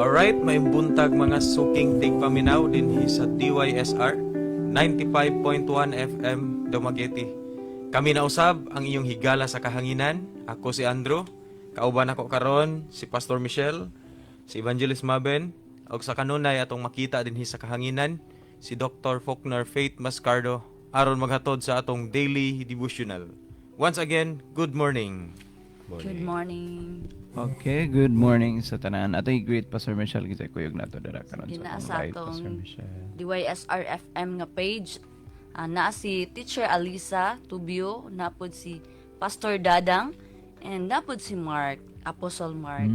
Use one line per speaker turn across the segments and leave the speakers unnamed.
Alright, may buntag mga suking tigpaminaw dinhi sa DYSR 95.1 FM Dumaguete. Kami na usab ang iyong higala sa kahanginan. Ako si Andrew, kauban ako karon si Pastor Michelle, si Evangelist Maben, ug sa kanunay atong makita dinhi sa kahanginan si Dr. Faulkner Faith Mascardo aron maghatod sa atong daily devotional. Once again, good morning.
Good morning.
Okay, good morning sa tanan. Ato i-greet Pastor Michelle kita kuyog nato dara karon
Gina
sa
sa
live Pastor
atong
Michelle.
DYSR FM nga page. Na si Teacher Alisa Tubio, napod si Pastor Dadang, and napod si Mark, Apostle Mark.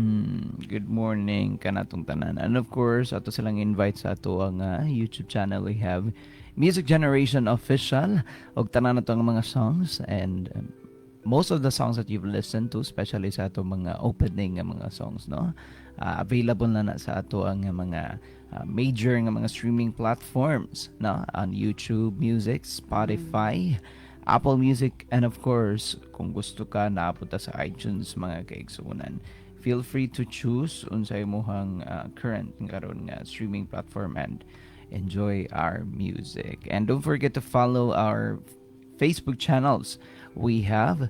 Good morning kanatong tanan. And of course, ato silang invite sa ato ang YouTube channel. We have Music Generation Official og tanan nato ang mga songs and most of the songs that you've listened to, especially sa ato mga opening nga mga songs, no? Available na sa ato ang mga major nga mga streaming platforms, no? On YouTube Music, Spotify, Apple Music, and of course, kung gusto ka naapunta sa iTunes mga kaigsunan, feel free to choose unsay imong current karon nga streaming platform and enjoy our music. And don't forget to follow our Facebook channels. We have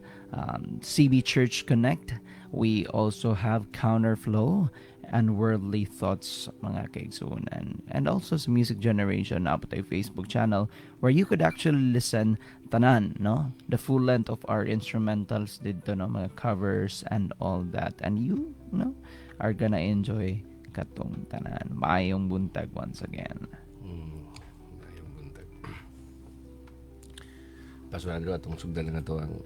CB Church Connect. We also have Counterflow and Worldly Thoughts, mga kaigsunan. And also sa Music Generation, na tayo Facebook channel where you could actually listen tanan, no? The full length of our instrumentals dito, no? Mga covers and all that. And you, no? Are gonna enjoy katong tanan. Maayong buntag once again.
Ayong buntag. Pastor Andrew, atong sugdan nga to ang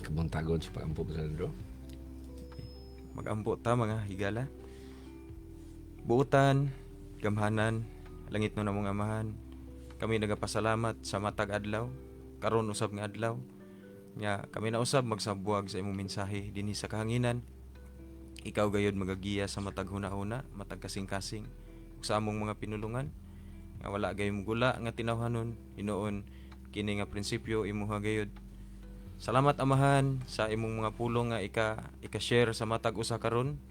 kabuntagon sa pag-ampo, Pastor Andrew.
Mag-ampo ta mga higala. Buutan, gamhanan, langit no namong amahan. Kami nagapasalamat sa matag adlaw, karon usab nga adlaw. Nya kami na usab magsabuag sa imong mensahe dinhi sa kahanginan. Ikaw gayud magagiya sa matag hunahuna, matag kasing-kasing ug sa among mga pinulungan. Nga wala gayud gula nga tinawhanon, hinuon kini nga prinsipyo imuha gayud. Salamat amahan sa imong mga pulong nga ika-share sa matag usa karon.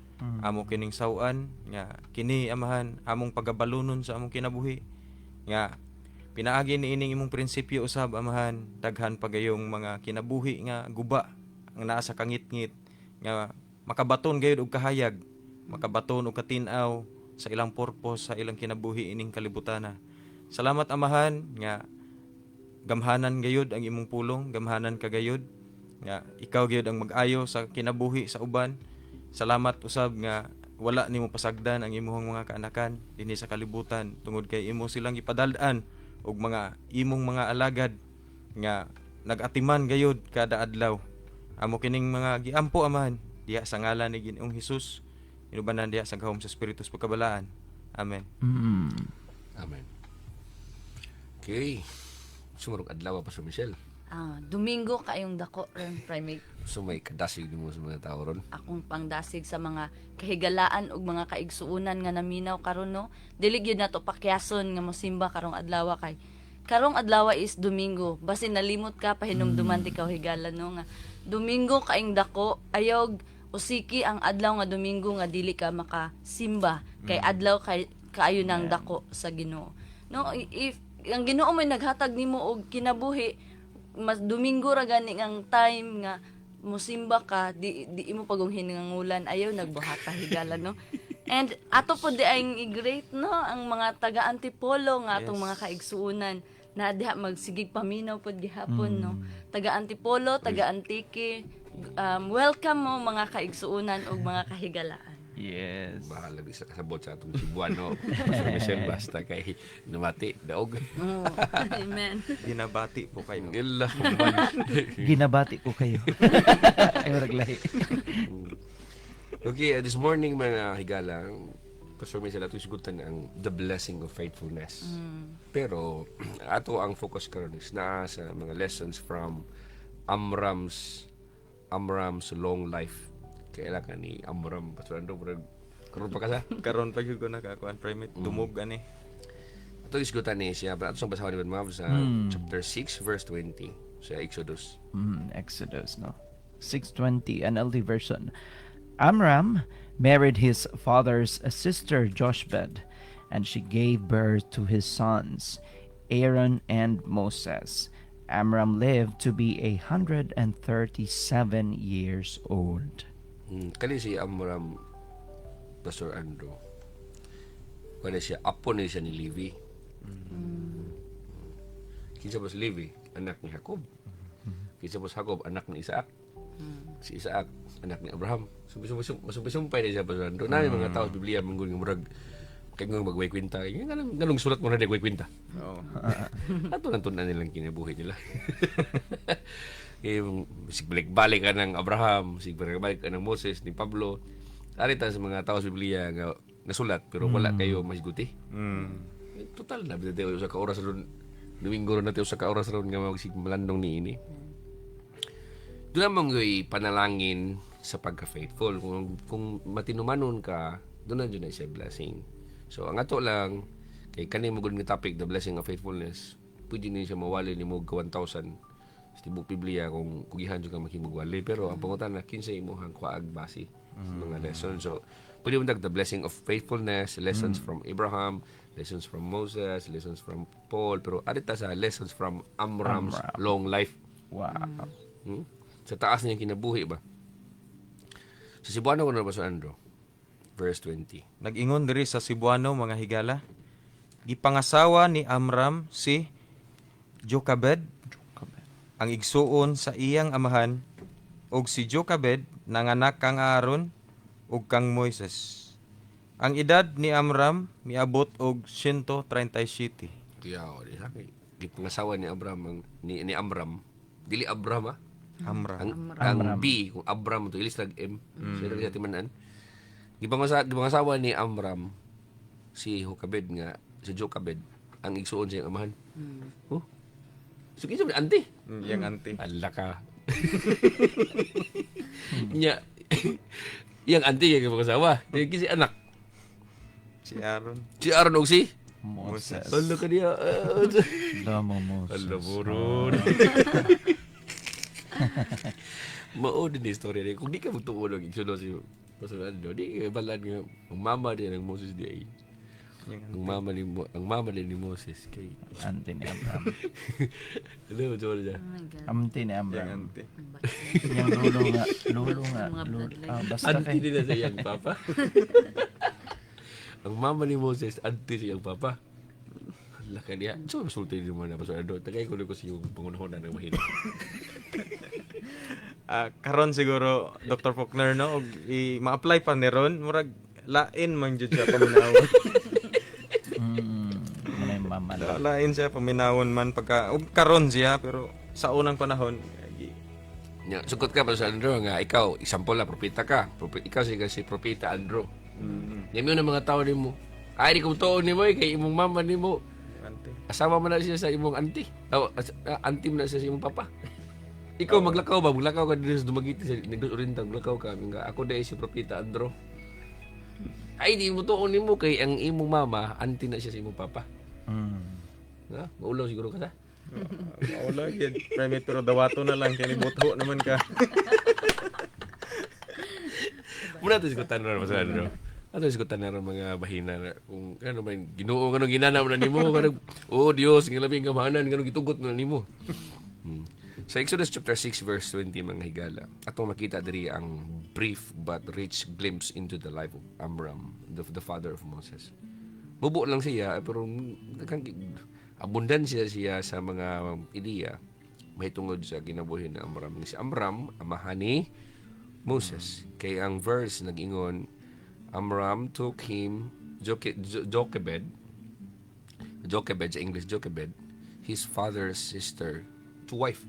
Amo kining sawan nga kini amahan among pagabalunon sa among kinabuhi. Nga pinaagi ni ining imong prinsipyo usab amahan, daghan pagayong mga kinabuhi nga guba ang naa sa kangit-ngit nga makabaton gayud og kahayag, makabaton og katin-aw sa ilang purpose sa ilang kinabuhi ining kalibutana. Salamat amahan nga gamhanan gayud ang imong pulong, gamhanan ka gayud nga ikaw gayud ang mag-ayo sa kinabuhi sa uban. Salamat usab nga wala nimo pasagdan ang imong mga kaanakan dinhi sa kalibutan tungod kay imo silang ipadal-an og mga imong mga alagad nga nag-atiman gayud kada adlaw. Amo kining mga giampo amahan diha sa ngalan ni Ginoong Hesus, inubanan diha sa gahom sa Espiritu sa pagkabalaan. Amen.
Amen. Okay. Sumurog adlaw, Pastor Michelle.
Domingo kayong dako ron primate.
So may kadasig mo sa mga tao ron.
Akong pangdasig sa mga kahigalaan ug mga kaigsuunan nga naminaw karon, no. Dili gyud nato pakyason nga mosimba karong adlaw kay karong adlaw is Domingo. Basin nalimot ka pahinumduman ti kahigalan, no, nga Domingo kaing dako ayog usiki ang adlaw nga Domingo nga dili ka makasimba kay adlaw kaayo nang dako sa Ginoo. No, if ang Ginoo may naghatag nimo og kinabuhi, mas Domingo ra gani ang time nga musimba ka, di imo pagong hinangulan ayaw nagbuhata higala, no. And ato po di ay i-great, no, ang mga taga Antipolo nga atong mga kaigsuunan na diha magsigig paminaw pod gihapon, no. Taga Antipolo, taga Antique, welcome mo mga kaigsuunan ug mga kahigalaan.
Yes.
Bahala di sa kasabot sa atong Cebuano. Pastor Michelle, basta kay namati, daog.
Oh, amen.
Ginabati po kayo.
Ila.
Ginabati ko kayo. Ay, maraglahi.
Okay, this morning mga higalang, Pastor Michelle, ato isugutan ang the blessing of faithfulness. Pero ato ang focus karon is naa sa mga lessons from Amram's long life. Kailangan ni Amram, Pastor Andrew, karon pa ka sa?
Karon pa gyud ko nakakuan primate tumog ani.
Ito isgutan ni siya, pero ito basahan ni Ma'am sa chapter 6, verse 20 sa Exodus.
Exodus, no? 6:20 NLT version. Amram married his father's sister Jochebed, and she gave birth to his sons, Aaron and Moses. Amram lived to be 137 years old.
Kani si Amram, Pastor Andrew. Kani siya, apo ni siya ni Levi. Kinsa ba si Levi? Anak ni Jacob. Kinsa ba si Jacob? Anak ni Isaac. Si Isaac, anak ni Abraham. Sumpay na siya, Pastor Andrew. Na mga tao sa Biblia, manggun nga murag, kaya nga magway kwenta. Ganong sulat mo na nagway kwenta.
Oo.
Ato nang tunan nilang kinabuhi nila. Sig balik-balik ka ng Abraham, sig balik ka ng Moses, ni Pablo. Arita sa mga tao sa Biblia nga nasulat, pero wala kayo masiguti. Total na, bitay tayo sa kaoras ron. Domingo ron natin sa kaoras ron nga magsig malandong ni ini. Doon naman yung panalangin sa pagka-faithful. Kung matinumanon ka, doon na dyan na siya blessing. So, ang ato lang, kay kanina mo nga topic, the blessing of faithfulness, pwede na siya mawali ni mo 1,000 sa tibok Biblia kung kugihan ka makimugwali. Pero ang pangutan na, kinsa imuhang kwaag basi sa mga lessons. So, pwede mo the blessing of faithfulness, lessons from Abraham, lessons from Moses, lessons from Paul, pero arita sa lessons from Amram's long life.
Wow.
Sa taas niya kinabuhi ba? Sa Cebuano ko na ba sa Andrew? Verse 20.
Nag-ingon diri sa Cebuano mga higala. Gipangasawa ni Amram si Jochebed, ang igsuon sa iyang amahan, ug si Jochebed nanganak kang Aaron ug kang Moises. Ang edad ni Amram miabot og 137.
Kaya di sabi, di pangasawa ni Abraham ni Amram. Dili Abraham
Amram.
Ang B kung Abram to ilis lag M. Siya sa timanan. Gipangasawa ni Amram si Jochebed nga si Jochebed ang igsuon sa iyang amahan. Oh. So kinsa man auntie?
Yang auntie.
Ala ka. Nya yang auntie yung pangasawa. Kasi anak
Si Aaron.
si Aaron og si
Moses.
Ala ka niya.
Damo Moses.
Ala buron. Mao din ni istorya ni. Kung di ka magtuon og igsuon si Pastor Andrew, di balad nga ang mama din ng Moses di ay. Ang mama din ni Moses kay
Auntie ni Abraham.
ano mo siya.
Oh my God.
Auntie ni
Yang
Abraham.
auntie.
Yung lulo nga.
Mga bloodline.
Basta
Auntie
kay.
din na sa iyang papa. Ang mama ni Moses, auntie sa iyang papa. Hala ka niya. So, masulti din mo na Pastor Andrew. Tagay ko ko sa iyong pangunahon na ng mahina.
Karon siguro Dr. Faulkner no og ma-apply pa ni ron murag lain man jud siya paminawon.
Muna yung mama na.
Lain siya paminawon man pagka og karon siya pero sa unang panahon
Nya, sukot ka Pastor Andrew nga ikaw, example la, propeta ka. Ikaw si propeta Andrew. Yan yun ang mga tao ni mo. Ay, di ko tuon ni mo kay imong mama ni mo.
auntie.
Asawa mo na siya sa imong auntie. Auntie mo na siya sa imong papa. Ikaw maglakaw ba? Maglakaw ka dito sa Dumaguete sa Negros Oriental. Maglakaw ka. Nga, ako dahil si Propeta Andro. Ay, di mo tuon ni mo kay ang imong mama, auntie na siya sa imong papa. Ha? Maulaw siguro ka sa?
Wala gid. Private pero dawato na lang kay buto naman ka.
Muna ito sigutan na Pastor Andro. Ato sigutan na mga bahina na kung ano man Ginoo kanong ginana mo na nimo kanang oh Dios ng labing kamahanan kanong gitugot na nimo. Sa Exodus chapter 6 verse 20 mga higala, atong makita diri ang brief but rich glimpse into the life of Amram, the father of Moses. Bubo lang siya pero abundan siya sa mga ideya mahitungod sa kinabuhi ni Amram. Si Amram amahan ni Moses. Kay ang verse nag-ingon, Amram took him Jochebed sa English Jochebed, his father's sister, to wife.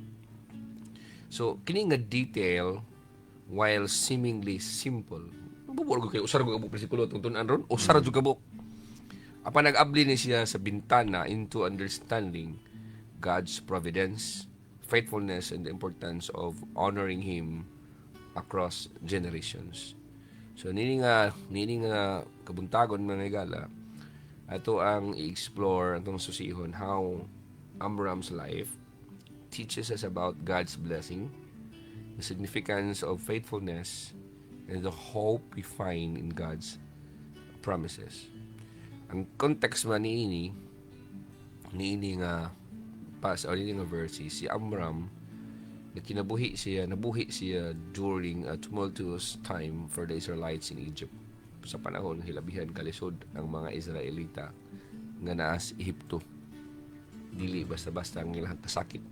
So, kini nga detail, while seemingly simple, mabubuo ko kayo, usar ko kabuk presikulo, itong tunan ron, usar ko kabuk. Apa nag-abli ni siya sa bintana into understanding God's providence, faithfulness, and the importance of honoring Him across generations. So, nini nga kabuntagon mga higala, ato ang i-explore, atong susihon, how Amram's life teaches us about God's blessing, the significance of faithfulness, and the hope we find in God's promises. Ang context man niini nga pas or niini nga verse, si Amram nabuhi siya during a tumultuous time for the Israelites in Egypt. Sa panahon hilabihan kalisod ang mga Israelita nga naa sa Ehipto. Dili basta-basta ang ilang kasakit.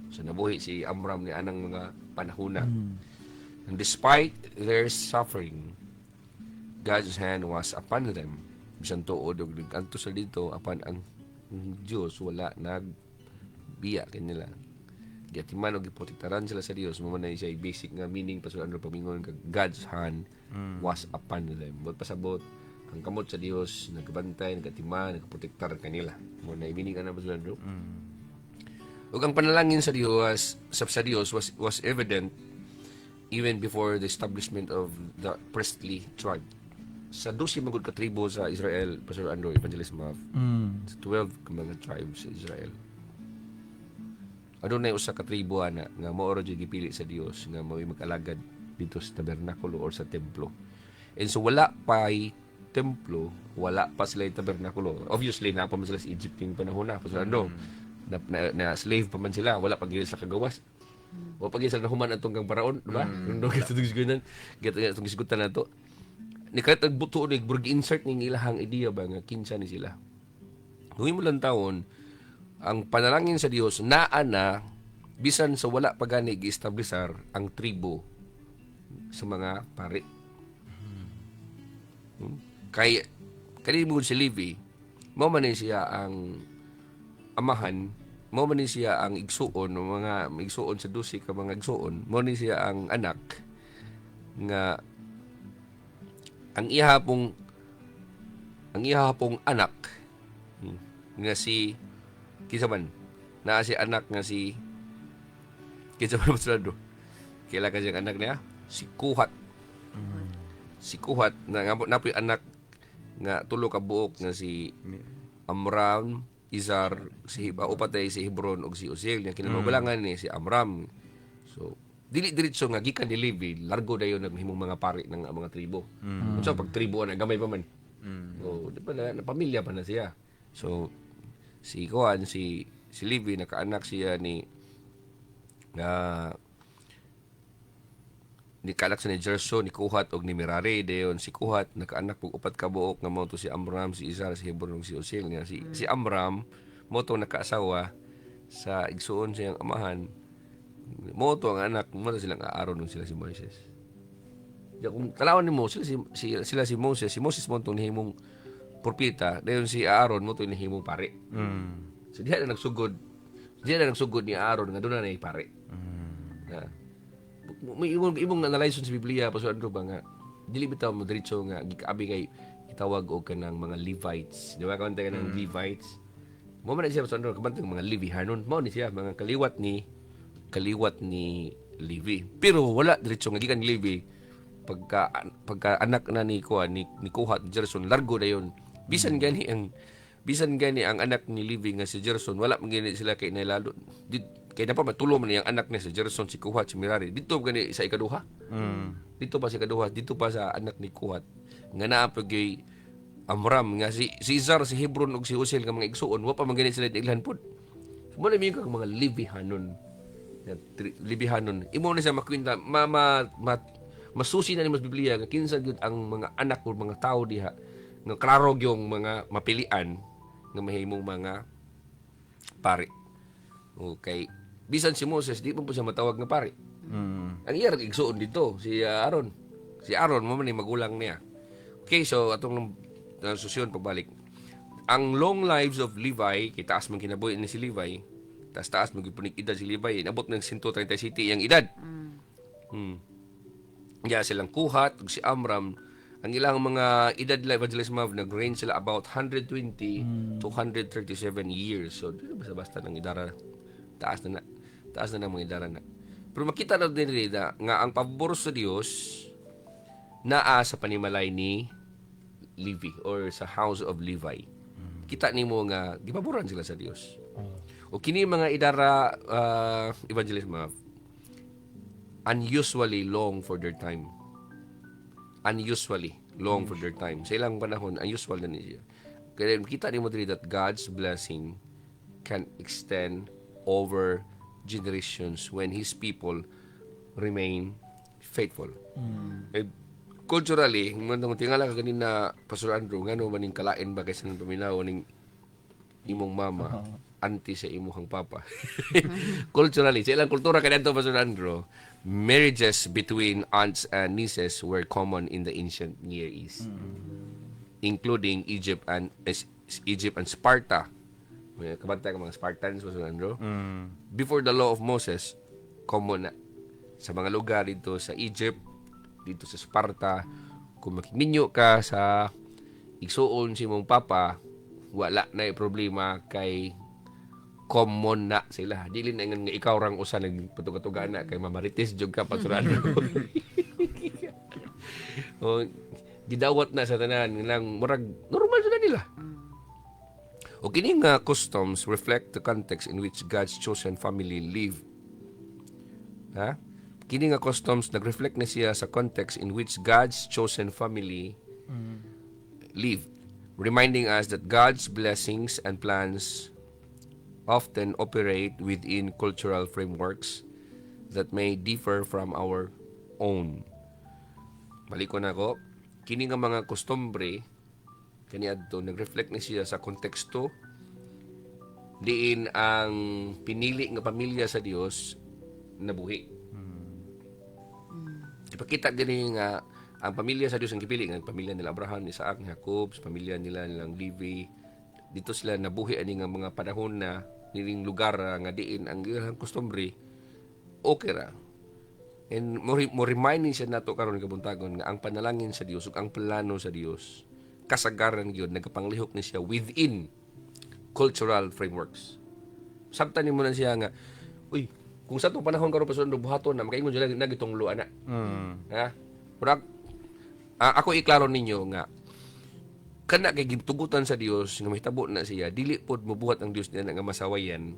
So nabuhi si Amram ni anang mga panahona. And despite their suffering, God's hand was upon them. Bisan tuod og nagkanto sa dito apan ang Dios wala nagbiya kanila. Gatiman og giprotektaran sila sa Dios, mo man siya basic nga meaning pa sa ano pamingon kag God's hand was upon them. But pasabot ang kamot sa Dios nagbantay, nagatiman, nagprotektar kanila. Mo na meaning ana pa sa ano. Ug ang panalangin sa Dios was evident even before the establishment of the priestly tribe. Sa 12 magud ka tribo sa Israel, Pastor Andrew, Evangelist Mav, sa 12 ka mga tribes sa Israel. Adunay usa ka tribo ana nga mao ra jud gipili sa Dios nga mao mag-alagad dito sa tabernakulo or sa templo. And so wala pa'y templo, wala pa sila yung tabernakulo. Obviously, na pa man sila sa Egypt yung panahon na. Pastor Andrew, na slave pa man sila, wala pag sa kagawas. O pag isa na human atong kang paraon, diba? Nung ito gisgutan, itong gisgutan na ito. Ni kahit nagbuto, nagburg insert ng ilahang idea ba nga kinsa ni sila. Huwag mo lang taon, ang panalangin sa Dios naa na bisan sa wala pa gani gi-establisar ang tribo sa mga pari. Kay kanimo si Levi, mao man siya ang amahan, mao man siya ang igsuon ng mga igsuon sa 12 ka mga igsuon, mao ni siya ang anak nga ang ihapong anak nga si kinsa man naa si anak nga si kinsa man masulado kila ka siyang anak niya si Kuhat. Si Kuhat na napoy anak nga tulo ka buok nga si Amram, Izar, si upatay si Hebron ug si Uziel nga kinamagulangan ni si Amram. So dili diretso nga gikan ni Levi largo dayon naghimong mga pari ng mga tribo. So pag tribo na gamay pa man. So di pa na pamilya pa na siya. So si Kuan si Levi nakaanak siya ni kaanak sa ni Gerson, ni Kuhat og ni Merari dayon si Kuhat nakaanak og upat ka buok nga mao to si Amram, si Izar, si Hebron ug si Uziel nga si Amram mo to nakaasawa sa igsuon siyang amahan. Mo to ang anak mo silang Aaron ug sila si Moses. Ya kung talawon nimo sila si Moses mo to nihimong propeta, dayon si Aaron mo to nihimong pare. So diha na nagsugod ni Aaron nga doon na pare. May imong analyze sa Biblia pa so ano ba nga dili bitaw mo diretso nga gikaabi kay itawag og kanang mga Levites. Di ba kanta kanang Levites? Mo man siya sa ano kabantang mga Levi hanon mao ni siya mga kaliwat ni Levi. Pero wala diretso nga gikan ni Levi pagka anak na ni Kuhat Gerson largo dayon. Bisan gani ang anak ni Levi nga si Gerson wala man gani sila kay nailalo. Kay na pa matulo man yang anak niya si Gerson, si Kuhat, si Merari. Dito gani sa ikaduha. Dito pa sa ikaduha, dito pa sa anak ni Kuhat. Nga naa pagay Amram nga si Izar, si Hebron ug si Uziel nga mga igsuon, wa pa man gani sila iglan pod. Mo na kag mga Levihanon. Imo na sa makwinta masusi na ni mas Biblia nga kinsa gyud ang mga anak o mga tao diha nga klaro yung mga mapilian nga mahimong mga pari. Okay. Bisan si Moses, di mo po siya matawag nga pari. Ang iya igsuon dito, si Aaron. Si Aaron, mo man magulang niya. Okay, so atong susyon pagbalik. Ang long lives of Levi, kitaas man kinabuhi ni si Levi, taas man gipunik edad si Levi, inabot ng 130 city ang edad. Kaya silang Kuhat, ug si Amram, ang ilang mga edad life Evangelist Mav, nag-range sila about 120 to 137 years. So, di na basta-basta ng idara. Taas na ng mga idara na. Pero makita na din rin nga ang pabor sa Diyos naa sa panimalay ni Levi or sa house of Levi. Kita nimo nga gipaboran sila sa Diyos. O kini mga idara Evangelist Mav, unusually long for their time. unusually long for their time. Sa ilang panahon, unusual na niya. Kaya kita ni mo diri that God's blessing can extend over generations when His people remain faithful. Eh, culturally, nung tingala ka kanina, Pastor Andrew, ngano man ning kalain ba kaysa ng paminaw ning imong mama, auntie sa imong papa. Culturally, sa ilang kultura kanito, Pastor Andrew, marriages between aunts and nieces were common in the ancient Near East, including Egypt and Sparta. May kabantay ka mga Spartans, Pastor Andrew. Before the law of Moses, common na sa mga lugar dito sa Egypt, dito sa Sparta, kung makiminyo ka sa igsuon si mong papa, wala na problema kay common na sila. Dili na nga ikaw rang usa nagpatuga-tuga na kay mamarites jud ka pasurado. O gidawat na sa tanan lang murag normal sila nila. O kini nga customs reflect the context in which God's chosen family live. Ha? Kini nga customs nag-reflect na siya sa context in which God's chosen family live, reminding us that God's blessings and plans often operate within cultural frameworks that may differ from our own. Balikon ako, kini nga mga kustombre kaniadto nag-reflect na siya sa konteksto diin ang pinili nga pamilya sa Dios nabuhi. Ipakita din nga ang pamilya sa Dios ang gipili nga pamilya nila Abraham, Isaac, Jacob, pamilya nilang Levi. Dito sila nabuhi ani nga mga panahon na niling lugar nga diin ang ilang kustombre okay ra. And mo reminding siya nato karon kabuntagon nga ang panalangin sa Dios ug ang plano sa Dios kasagaran gyud nagapanglihok ni siya within cultural frameworks. Sabtan nimo na siya nga, uy, kung sa itong panahon karon pa sa buhaton na makaingon sila nagitong luana. Ha? Murag ako iklaro ninyo nga kana kay gitugutan sa Dios nga mahitabo na siya dili pod mobuhat ang Dios niya nga masawayan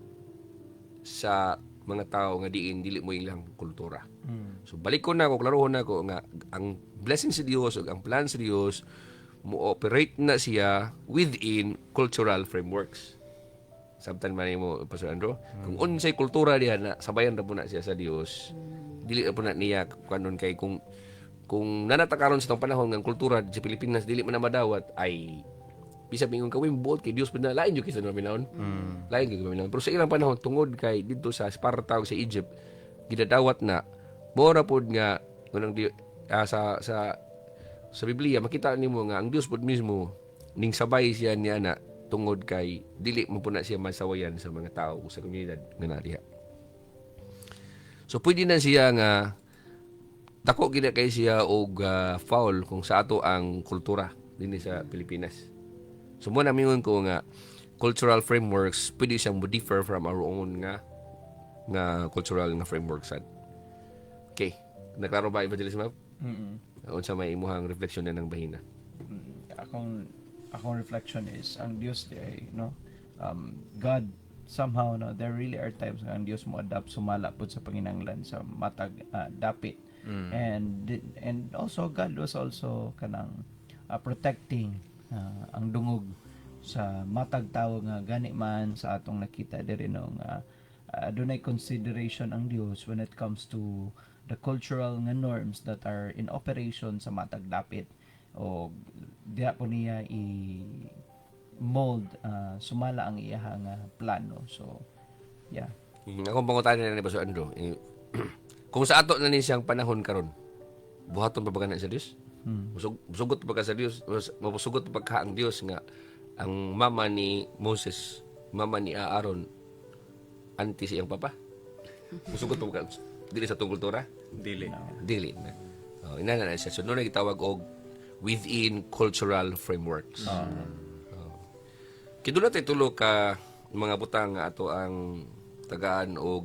sa mga tao nga diin dili mo ilang kultura. So balik ko na ko klarohon na ko nga ang blessing sa Dios ug ang plan sa Dios mo operate na siya within cultural frameworks. Sabtan man mo Pastor Andrew, kung unsay kultura diha na sabayan ra po na siya sa Dios. Dili ra po na niya kanon kay kung nanatakaron sa tong panahon ng kultura sa Pilipinas dili man na madawat ay bisag mingon kawin buot kay Dios pud na lain jud kay sa naminaon. Lain gyud naminaon. Pero sa ilang panahon tungod kay didto sa Sparta ug sa Egypt gidadawat na mora pod nga unang sa Biblia makita nimo nga ang Dios pod mismo ning sabay siya niya na tungod kay dili mo po na siya masawayan sa mga tao sa komunidad nga nariha. So pwede na siya nga dako gid kay siya og foul kung sa ato ang kultura dinhi sa Pilipinas. So mo na mingon ko nga cultural frameworks pwede siyang differ from our own nga cultural nga frameworks. Okay, naklaro ba Evangelist Ma'am? Unsa may imuhang refleksyon na ng bahina?
Akong reflection is ang Dios ay God somehow there really are times nga ang Dios mo adapt sumala pud sa panginahanglan sa matag dapit. And also God was also kanang protecting ang dungog sa matag tawo nga gani man sa atong nakita diri no nga adunay consideration ang Dios when it comes to the cultural nga norms that are in operation sa matag dapit o diha po niya i-mold sumala ang iyaha nga plano. So yeah.
Akong pangutanan na ni Pastor Andrew kung sa ato na ni siyang panahon karon buhaton pa ba kana sa Dios? Musugot pa ka sa Dios, mapusugot pa ka ang Dios nga ang mama ni Moses, mama ni Aaron auntie siyang papa. Musugot pa ka dili sa tong kultura? Dili na. Ina na siya. So, noon nagitawag og within cultural frameworks. Kito na tayo tulo ka mga butang nga ato ang tagaan o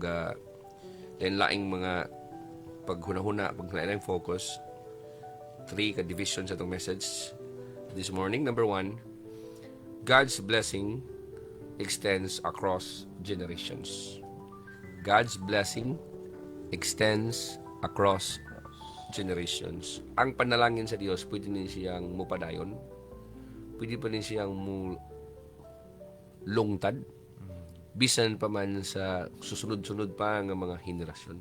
lain-laing mga paghunahuna, paglain focus. 3 ka division sa itong message this morning. Number 1, God's blessing extends across generations. God's blessing extends across generations. Ang panalangin sa Dios, pwede din siyang mupadayon. Pwede pa rin siyang lungtad. Bisan pa man sa susunod-sunod pa nga mga henerasyon.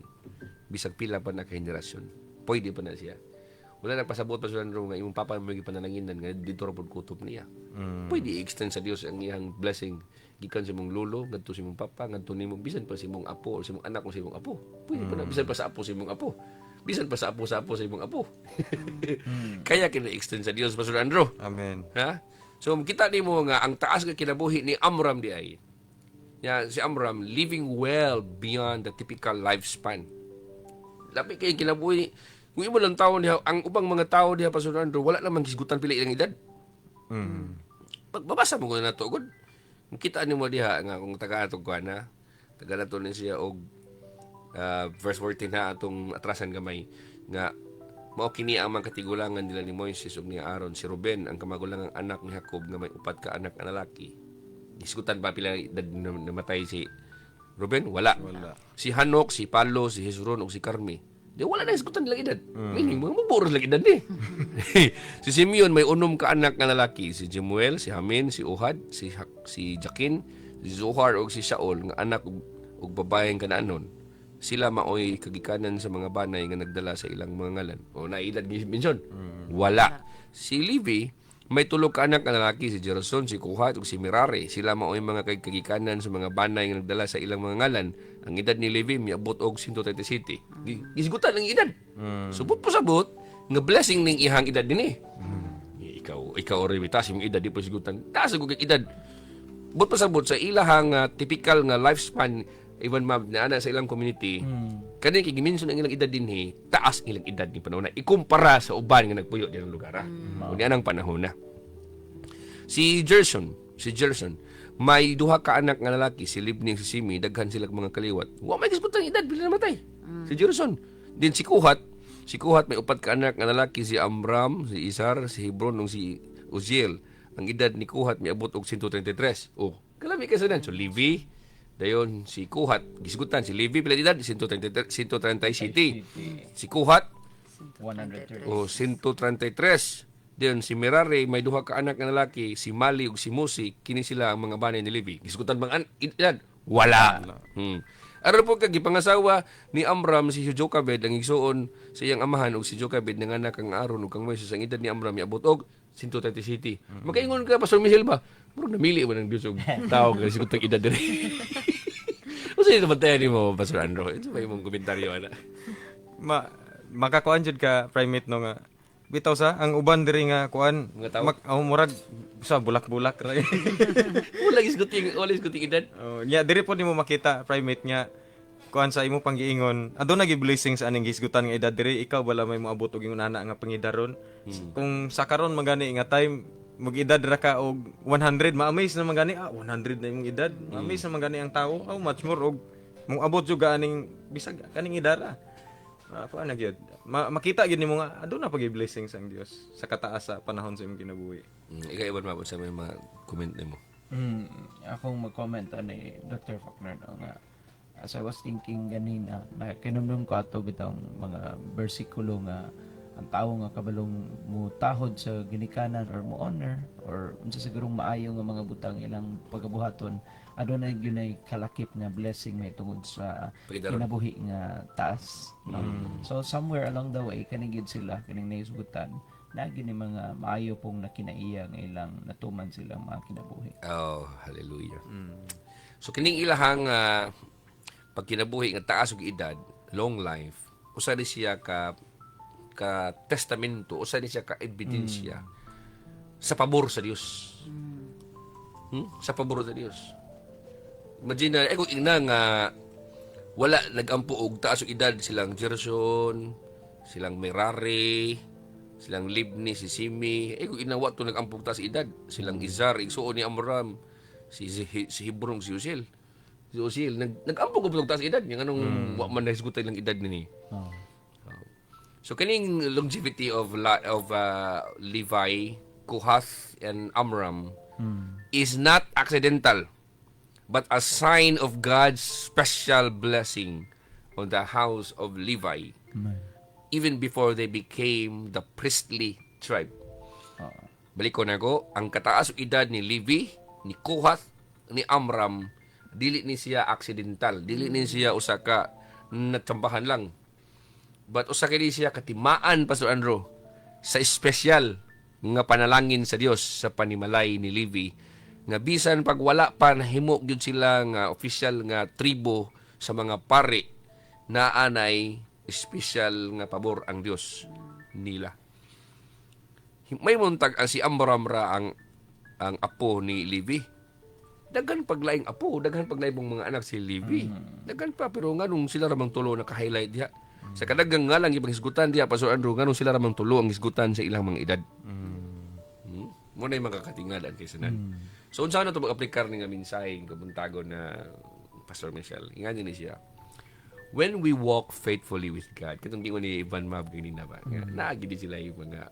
Bisag pila pa na ka henerasyon. Pwede pa na siya. Wala nang pasabot pa sila nga imong papa mo panananginan nga dito ra pud kutob niya. Pwede i-extend sa Dios ang iyang blessing gikan sa imong lolo, ngadto sa imong papa, ngadto nimo bisan pa sa imong apo o sa imong anak o sa imong apo. Pwede pa na bisan pa sa apo sa imong apo. Bisan pa sa apo sa imong apo. Kaya kina-extend sa Dios, Pastor Andrew.
Amen.
Ha? So kita nimo nga ang taas nga kinabuhi ni Amram di ay. Ya, si Amram living well beyond the typical lifespan. Labi kay kinabuhi. Kung imo lang tawo diha, ang ubang mga tao diha Pastor Andrew, wala namang hisgutan pila ilang edad. Pagbabasa mo ko na to god. Kita nimo diha nga kung taga atong kuana, taga nato ni siya og verse 14 na atong atrasan gamay nga mao kini ang mga katigulangan nila ni Moises ug ni Aaron, si Ruben ang kamagulangang anak ni Jacob nga may upat ka anak na lalaki. Hisgutan ba pila edad namatay si Ruben? Wala. Si Hanok, si Palo, si Hezron ug si Carmi. Di wala na hisgutan nilang edad. Meaning, maburos lang edad ni. Si Simeon may unom ka anak nga lalaki. Si Jemuel, si Hamin, si Uhad, si Jakin, si Zohar ug si Shaol nga anak ug babayeng kanaanon. Sila maoy kagikanan sa mga banay nga nagdala sa ilang mga ngalan. O nailad ni mention. Wala. Si Levi may tulo ka anak nga lalaki, si Gerson, si Kuhat ug si Merari. Sila maoy mga kagikanan sa mga banay nga nagdala sa ilang mga ngalan. Ang edad ni Levi miabot og 137. Gisgutan ang edad. Subot po sabot nga blessing ning ihang edad dinhi. Ikaw ori taas imong edad di po sigutan. Taas og edad. But pasabot sa ilahang typical nga lifespan even ma'am na ana sa ilang community. Kani kay gimension ang ilang edad dinhi, taas ilang edad ni panahon na ikumpara sa uban nga nagpuyo dinang lugar. Uni anang panahon na. Si Gerson, may duha ka anak nga lalaki, si Libni ug si Simi, daghan sila mga kaliwat. Wa may gisgutan edad bila namatay. Si Gerson. Din si Kuhat may upat ka anak nga lalaki, si Amram, si Isar, si Hebron ug si Uziel. Ang edad ni Kuhat miabot og 133. Oh, kalami ka sa nan. So Levi, dayon si Kuhat, gisgutan si Levi pila edad 137. Si Kuhat
130.
o 133. Diyon si Merari may duha ka anak nga lalaki, si Mali ug si Musi, kini sila ang mga banay ni Levi. Gisgutan bang edad? Wala. Aron po kag gipangasawa ni Amram si Jokabed ang igsuon sa iyang amahan ug si Jokabed nanganak kang Aaron ug kang Moises. Ang edad ni Amram miabot og 137. Makaingon ka Pastor Michel ba? Murag namili man ang Dios og tao nga sigutang edad diri. Usa ni naman mo Pastor Andrew. Ito ba imong komentaryo ana?
Makakuan jud ka primate no nga bitaw sa ang uban diri nga kuan
Mga tao?
murag sa bulak-bulak ra.
Wala gisguting edad.
Nya diri po nimo makita primate nga kuan sa imo panggiingon aduna gi blessing sa aning gisgutan nga edad diri ikaw bala may moabot og ingon ana nga pangidaron. Kung sa karon magani nga time mag-edad ra ka og 100 ma-amaze na magani 100 na imong edad. Ma-amaze na magani ang tawo how much more og mong abot jud aning bisag kaning edad. Kuan na gyud. Makita gyud nimo nga aduna pag blessing sa Dios sa kataas sa panahon sa imong kinabuhi.
Ikaw iban mabot sa may mga comment nimo.
Akong mag-comment ni Dr. Faulkner no, nga as I was thinking ganina na kinumdum ko ato bitang mga bersikulo nga ang tao nga kabalong mo tahod sa ginikanan or mo honor or unsa sigurong maayo nga mga butang ilang pagabuhaton adunay gunay kalakip nga blessing may tungod sa
Pagidaron.
kinabuhi nga taas no? So somewhere along the way kaning gid sila kining naisgutan na gini mga maayo pong nakinaiya nga ilang natuman silang mga kinabuhi.
Oh, hallelujah. So kining ilahang pagkinabuhi nga taas og edad, long life, usa ni siya ka testamento, usa ni siya ka ebidensya sa pabor sa Dios. Sa pabor sa Dios. Imagine kung ina nga wala nagampo og taas og edad silang Gerson, silang Merari, silang Libni, si Simi, kung ina wa to nagampo og taas edad, silang Izar, igsuon ni Amram, si Hebron, si Uziel. Si Uziel nagampo og taas edad, yang anong wa man nahisgutan lang edad nini. So kining longevity of Levi, Kohath and Amram is not accidental but a sign of God's special blessing on the house of Levi. even before they became the priestly tribe. Balik ko na ko, ang kataas edad ni Levi, ni Kohath, ni Amram, dili ni siya accidental, dili ni siya usa ka natsambahan lang. But usa kini siya katimaan, Pastor Andrew, sa espesyal nga panalangin sa Dios sa panimalay ni Levi, nga bisan pag wala pa nahimo gyud sila nga official nga tribo sa mga pari, naanay espesyal nga pabor ang Dios nila. May muntag ang si Amram ra ang apo ni Levi. Daghan paglaing apo, daghan paglaing mga anak si Levi. Daghan pa, pero nganong sila ramang tulo naka-highlight diha. Sa kadagang nga lang ibang hisgutan diha, Pastor Andrew, nganong sila ramang tulo ang hisgutan sa ilang mga edad. Mo na yung mga katingalan kaysa nan. So unsa na to mag-aplikar ni nga mensahe kabuntago na Pastor Michelle. Ingani ni siya. When we walk faithfully with God, katong gingon ni Ivan Mab ganina ba, nga naagi din sila yung mga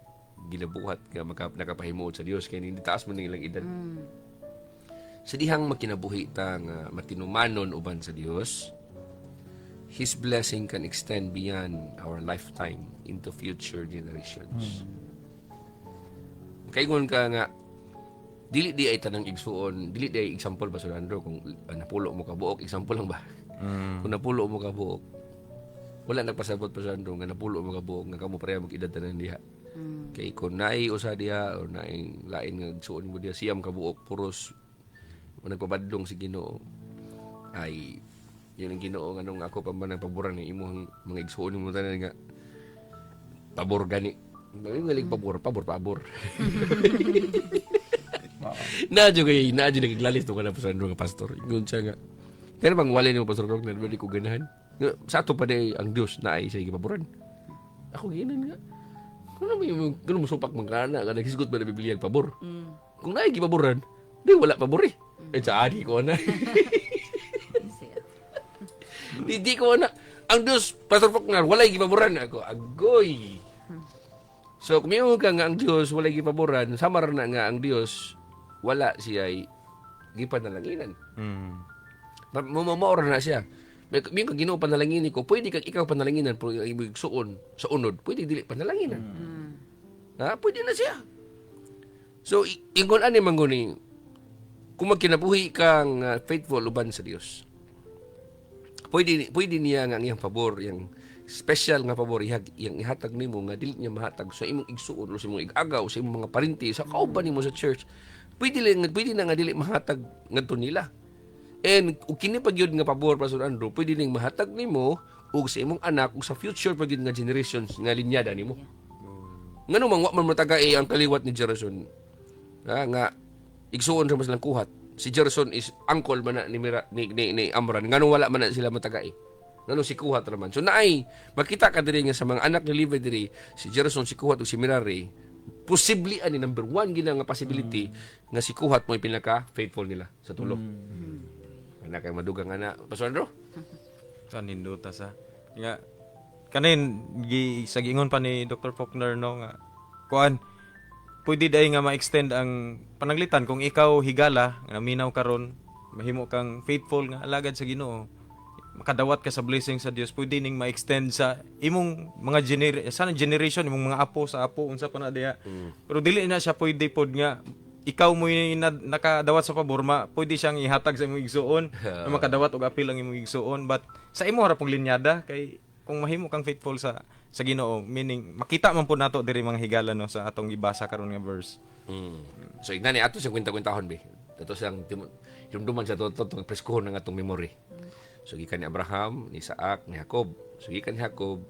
gilabuhat nga nakapahimuot sa Dios kay hindi taas man nilang edad. Sa dihang makinabuhi ta nga matinumanon uban sa Dios, His blessing can extend beyond our lifetime into future generations. Kaingon ka nga, dili di ay tanang igsuon, dili di ay example ba, Sir Andrew, kung napulo mo ka buok, example lang ba? Kung napulo mo ka buok, wala nagpasabot pa, Sir Andrew, nga napulo mo ka buok, nga kamo pareha mag-edad tanan diha. Kay kung naay usa diha, o naay lain nga igsuon mo diha, siyam ka buok, puros nagpabadlong si Ginoo, ay yun ang Ginoo nga nung ako pa man paboran ni imong mga igsuon mo tanan nga pabor gani. Ngayon galing pabor. Nadyo nagiglalis to ka na Pastor Andrew nga pastor. Yun siya nga. Pero bang wala ni mo Pastor Andrew, na ko ganahan. Sa ato pa day ang Dios na ay sa ipaboran. Ako ginan nga. Kung mo supak mangkana, ka naghisgot ba na Biblia ang pabor? Kung naay gipaboran, di wala pabor eh. Sa adi ko na. Di ko na. Ang Diyos, Pastor Faulkner, walay gipaboran. Ako, agoy. So, kung may ka nga ang Diyos, walay gipaboran, samar na nga ang Diyos, wala siya ay gipanalanginan. Maura na siya. May kang Ginoo panalangin ko, pwede kang ikaw panalanginan, pero ibig suon sa unod, pwede dili panalanginan. Ha? Pwede na siya. So, ingon ani manguni, kung magkinabuhi kang faithful uban sa Dios, pwede niya nga ang iyang pabor, yung special nga pabor, yang ihatag nimo nga dili niya mahatag sa imong igsuon o sa imong igagaw, sa imong mga parinti, sa kauban nimo sa church. Pwede na nga dili mahatag ngadto nila. And ug kini pag yun nga pabor, Pastor Andrew, pwede ning mahatag nimo ug sa imong anak ug sa future pag yun nga generations nga linyada nimo. Ngano man wa man matagay ang kaliwat ni Jerason. Nga igsuon sa mas lang kuhat. Si Jerason is uncle man na ni Amram. Ngano wala man na sila matagay. Ngano si Kuhat naman. So naay makita ka diri nga sa mga anak ni Levi diri, si Jerason, si Kuhat ug si Merari, possibly ani number one gina nga possibility nga si Kuhat mo pinaka faithful nila sa tulo. Ana kay madugang ana, Pastor Andrew?
Sa ninduta sa. Nga kanin sa gingon pa ni Dr. Faulkner no nga kuan pwede day nga ma-extend ang pananglitan kung ikaw higala nga minaw karon mahimo kang faithful nga alagad sa Ginoo, makadawat ka sa blessing sa Dios, pwede ning ma-extend sa imong mga generation, imong mga apo sa apo unsa pa na diha. Pero dili na siya pwede pod nga ikaw mo nakadawat sa pabor, pwede siyang ihatag sa imong igsuon na makadawat og apil ang imong igsuon, but sa imo ra pong linyada kay kung mahimo kang faithful sa Ginoo, meaning makita man po nato diri mga higala no sa atong gibasa karon nga verse.
So igna ni ato siyang kwenta-kwentahon be. Ato siyang dumduman sa totoo preskuhon ng atong memory. So gikan ni Abraham, ni Isaac, ni Jacob. So gikan ni Jacob,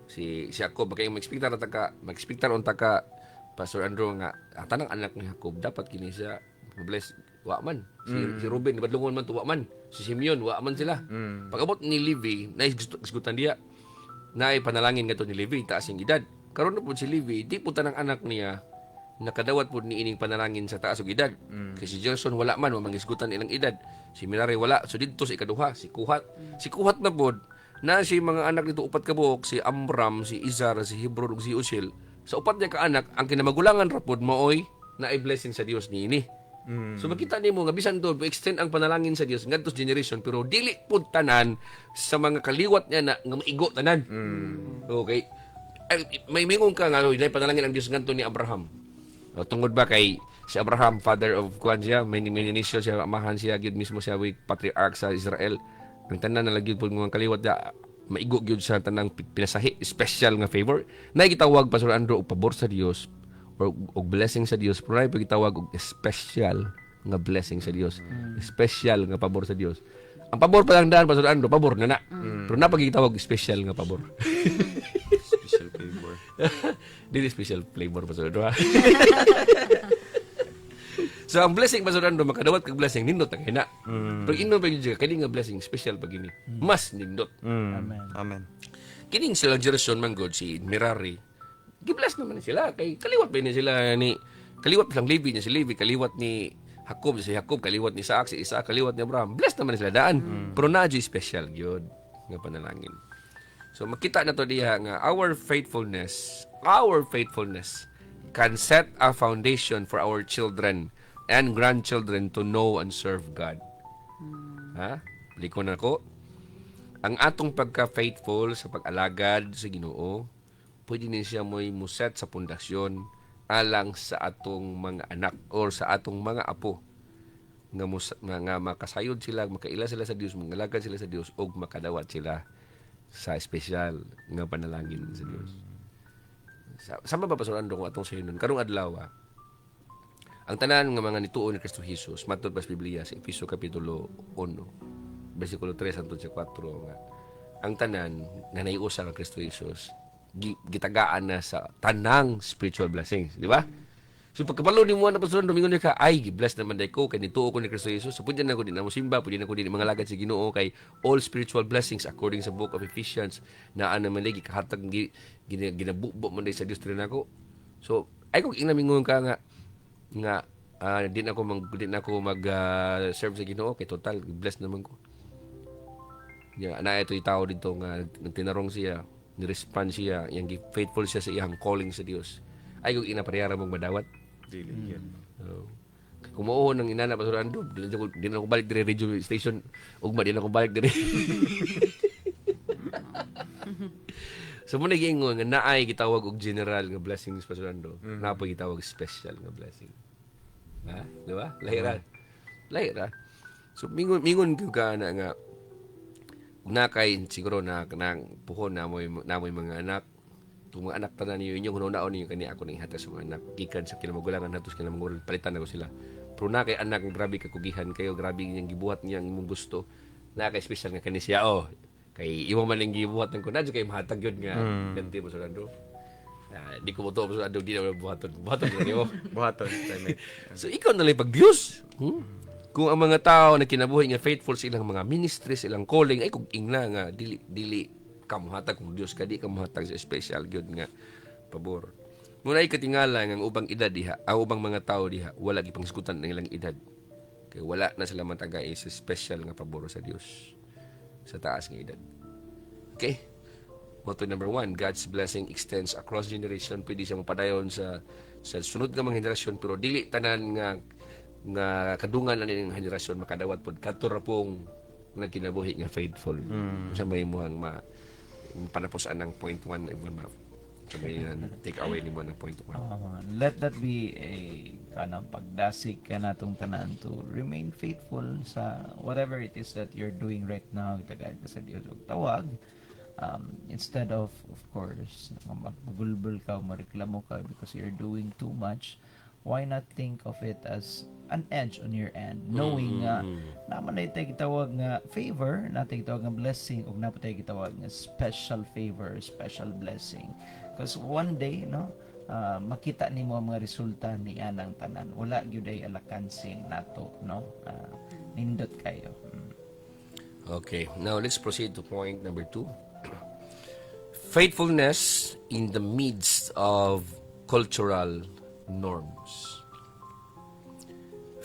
si Jacob kay mag-expectar unta ka Pastor Andrew nga tanang anak ni Jacob dapat kini siya bless wa man. Si Ruben badlungon man tuwa man. Si Simeon wa man sila. Pag-abot ni Levi, naisgutan diya. Naay panalangin ngadto ni Levi taas ang edad. Karon na pud si Levi, di po tanang anak niya nakadawat pud ni ining panalangin sa taas og edad. Kay si Gerson wala man mangisgutan ilang edad. Si Merari wala. So didto si ikaduha, si Kuhat. Si Kuhat na pud na si mga anak nito upat ka buok, si Amram, si Izar, si Hebron ug si Uziel. Sa upat niya ka anak, ang kinamagulangan ra pud maoy na ay blessing sa Dios niini. So makita nimo nga bisan to extend ang panalangin sa Dios ngadto sa generation, pero dili pud tanan sa mga kaliwat niya na nga maigo tanan. Okay. may mingon ka nga, inay panalangin ang Diyos nganto ni Abraham. Tungod ba kay si Abraham, father of Kwan siya, may initial siya, amahan siya, gyud mismo siya, patriarch sa Israel. Ang tanan na lagi po mga kaliwat da, maigo gyud sa tanang pinasahi, special nga favor. Na gitawag Pastor Andrew og pabor sa Dios or og blessing sa Dios, pero na gitawag og special nga blessing sa Dios. Special nga pabor sa Dios. Ang pabor pa lang daan Pastor Andrew, pabor na na. Pero na pagitawag special nga pabor.
Special favor.
Dili special flavor Pastor Andrew. So ang blessing Pastor Andrew, makadawat kag blessing nindot ang hina. Pero inon pa gyud kani nga blessing special pag ini. Mas nindot.
Amen.
Amen.
Kining silang generation man god si Merari. Gibless naman sila kay kaliwat ba ni sila ni kaliwat lang Levi niya si Levi, kaliwat ni Jacob si Jacob, kaliwat ni Isaac si Isaac, kaliwat ni Abraham. Bless naman sila daan. Pero naadyo special gyud nga panalangin. So makita na to diha nga our faithfulness can set a foundation for our children and grandchildren to know and serve God. Ha? Liko na ko. Ang atong pagka-faithful sa pag-alagad sa Ginoo, pwede din siya mo'y muset sa pundasyon alang sa atong mga anak or sa atong mga apo nga makasayod sila, makaila sila sa Dios, mangalagad sila sa Dios ug makadawat sila sa espesyal nga panalangin sa Dios. Sama ba Pastor Andro kung atong sayon karong adlaw? Ang tanan nga mga nituon ni Kristo Jesus, matod pa sa Biblia sa Efeso kapitulo 1, versikulo 3 hangtod sa 4 nga ang tanan nga naiusa kang Kristo Jesus gitagaan na sa tanang spiritual blessings, di ba? So pagkapalo ni mo na Pastor Domingo ni ka, ay blessed naman day ko kay nituo ko ni Kristo Jesus. So pwede na ko din na musimba, pwede na ko din mga lagad sa Ginoo kay all spiritual blessings according sa book of Ephesians na ano man lagi kahatag ginabubo man day sa Dios rin ako. So ay kung inamingon ka nga di na ako mag serve sa Ginoo kay total blessed naman ko. Ya na ito tao dito nga nagtinarong siya, ni-respond siya, yang faithful siya sa iyang calling sa Dios. Ay kung inaparehara mong madawat.
Dili yan.
Kumuo ng inana Pastor Ando, di na ako balik dire radio station. Ugma di na ako balik dire. So muna gingon nga naay gitawag og general nga blessings Pastor Ando. Na pa gitawag special nga blessing. Ha? Di ba? Lahira. So mingon ka na nga na kay siguro na puhon na mo'y mga anak. Itong mga anak tanan niyo inyong hunaon niyo kani ako ning hatas mga anak gikan sa kinamagulangan hatos kinamagulang palitan na ko sila. Pero na kay anak grabe kakugihan kayo, grabe niyang gibuhat niya ang imong gusto. Na kay special nga kani siya kay imo man ning gibuhat ng kunadyo kay mahatag gyud nga ganti mo sa Ando. Di ko mo to sa Ando di na buhaton niyo.
Buhaton. Time.
So ikaw na lang pag-Diyos. Kung ang mga tao na kinabuhi nga faithful sa ilang mga ministry, silang calling, ay kung ingna nga, dili kamuhatag kung Diyos ka, di kamuhatag sa special gyud nga pabor. Muna ay katingala nga ang ubang edad diha, ang ubang mga tao diha, wala gipangskutan ng ilang edad. Kaya wala na sila matagay sa special nga pabor sa Diyos sa taas nga edad. Okay? Motto number 1, God's blessing extends across generation. Pwede siya mapadayon sa sunod nga mga henerasyon, pero dili tanan nga kadungan na ning henerasyon makadawat pod kadto ra pong nagkinabuhi nga faithful. Sa may muhang panapusan ng point 1 sa may take away ni mo ng point 1.
Let that be a kanang pagdasig ka natong tanan to remain faithful sa whatever it is that you're doing right now. Itagad ka sa Diyos og tawag. Instead of course, magbulbul ka, mareklamo ka because you're doing too much, why not think of it as an edge on your end, knowing nga naman na tayo gitawag nga favor, na tayo gitawag nga blessing, ug na tayo gitawag nga special favor, special blessing. Because one day, no, makita nimo ang mga resulta ni anang tanan. Wala gyud ay alakansing nato, no? Nindot kayo.
Okay, now let's proceed to point number 2. Faithfulness in the midst of cultural norms.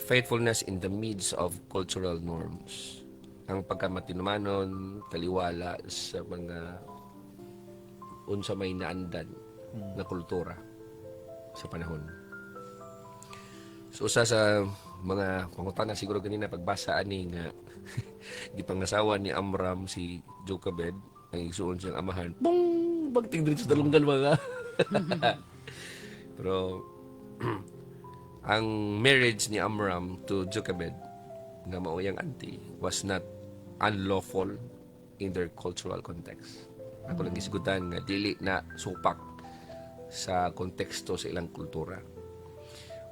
Faithfulness in the midst of cultural norms. Ang pagkamatinumanon, taliwala sa mga unsa may naandan na kultura sa panahon. So usa sa mga pangutana siguro ganina pagbasa ani nga gipangasawa ni Amram si Jochebed ang igsuon siyang amahan. Bong! magting dito sa dalunggan mga. Pero ang marriage ni Amram to Jochebed nga mao yang auntie was not unlawful in their cultural context. Ako lang gisgutan nga dili na supak sa konteksto sa ilang kultura.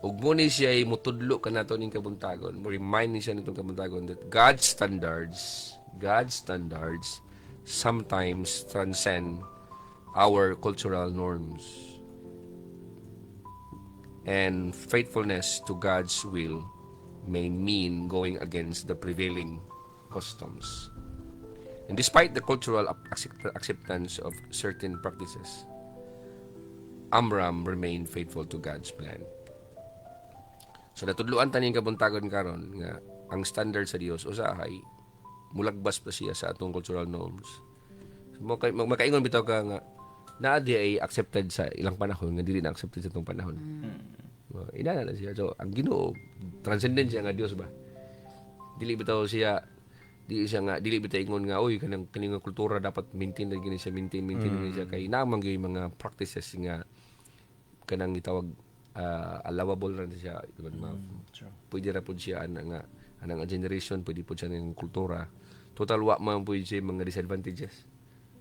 Ug mo ni siya ay mutudlo ka nato ning kabuntagon, mo remind ni siya nitong kabuntagon that God's standards sometimes transcend our cultural norms. And faithfulness to God's will may mean going against the prevailing customs. And despite the cultural acceptance of certain practices, Amram remained faithful to God's plan. So natudluan taning kabuntagon karon nga ang standard sa Dios usahay mulagbas pa siya sa atong cultural norms. So, makaingon bitaw ka nga naa di ay accepted sa ilang panahon nga dili na accepted sa atong panahon. Inana na siya. So ang Ginoo transcendent siya nga Dios ba. Dili bitaw dili bitaw ingon nga oy kanang nga kultura dapat maintain na gini siya maintain siya kay naman gyud mga practices nga kanang gitawag allowable ra siya pwede ra pud siya anang generation pwede pud siya ng kultura total wa man pud siya mga disadvantages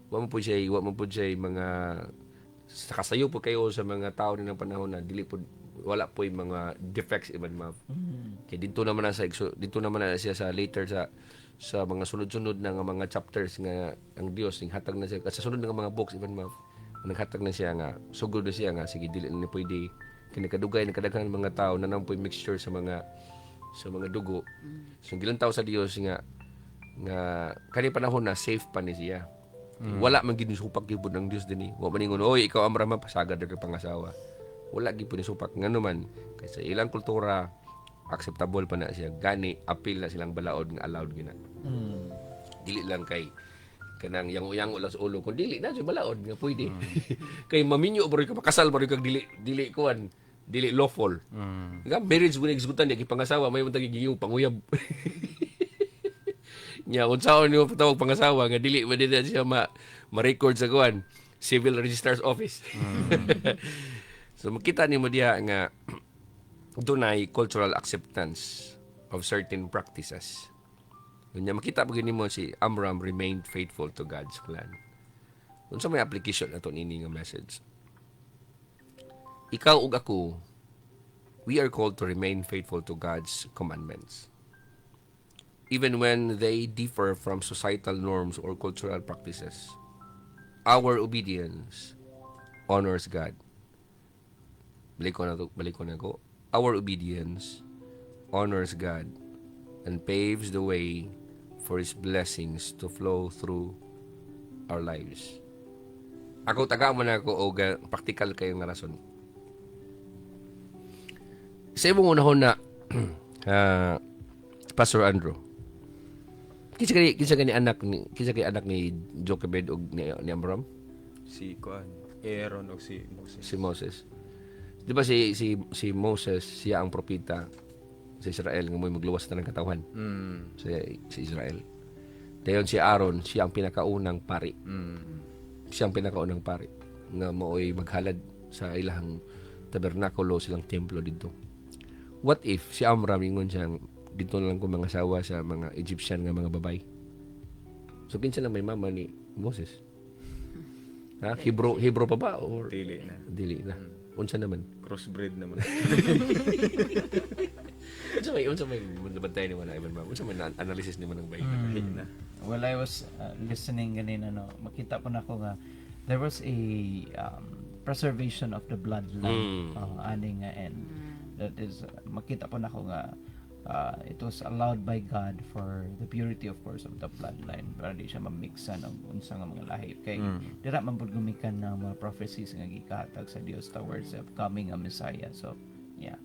wa man pud siya mga kasayo po kayo sa mga tao ng panahon na dili pud wala po yung mga defects iban ma kay dito naman na siya sa later sa mga sunod-sunod na mga chapters nga ang Dios ning hatag na siya sa sunod nga mga books iban ma naghatag na siya nga sugod na siya nga sige dili na pwede kinakadugay na kadaghan mga tao na nang po mixture sa mga dugo. So gilantaw sa Dios nga kani panahon na safe pa ni siya. Wala man gid supak gibud ng Dios dinhi. Wa man ingon oy ikaw Amram pasagad ka pangasawa. Wala gid ni supak ngano man kay sa ilang kultura acceptable pa na siya gani apil na silang balaod nga allowed gina. Dili lang kay kanang yang ulas ulo kun dili na siya balaod nga pwede. Kay maminyo baro ka pakasal baro kag dili lawful. Nga marriage mo executan di pangasawa may untang gigiyong panguyab. Nya unsaon niyo patawag pangasawa nga dili man din siya ma-record sa kuan civil registrar's office. So makita nimo diha nga dunay cultural acceptance of certain practices. Unya makita pag nimo si Amram remained faithful to God's plan. Unsa may application naton ini nga message? Ikaw ug ako, we are called to remain faithful to God's commandments. Even when they differ from societal norms or cultural practices, our obedience honors God. Balik ko na ko. Our obedience honors God and paves the way for His blessings to flow through our lives. Ako taga mo na ako o practical kayo nga rason. Sa imong unahon na Pastor Andrew. Kinsa kay anak ni Jochebed og ni Amram?
Si kuan Aaron o si Moses.
Si Moses. Di ba si Moses siya ang propeta sa Israel nga mo'y magluwas na ng katawan sa Israel. Dayon si Aaron siya ang pinakaunang pari. Siya ang pinakaunang pari nga mo'y maghalad sa ilang tabernakulo silang templo dito. What if si Amram ingon siyang dito na lang ko mga asawa sa mga Egyptian nga mga babay? So kinsa lang may mama ni Moses? Ha? Hebrew pa ba or
Dili na.
dili na? Unsa naman?
Crossbreed naman.
Unsa may bantay ni wala iban ba? Unsa may analysis ni man ng bay?
Na.
Well, I was listening ganina, makita po na ako nga there was a preservation of the bloodline ani nga and that is makita po na ako nga it was allowed by God for the purity of course of the bloodline para di siya mamiksa ng unsa nga mga lahi kay dira man pud gumikan na mga prophecies nga gikahatag sa Dios towards the coming a Messiah. So yeah,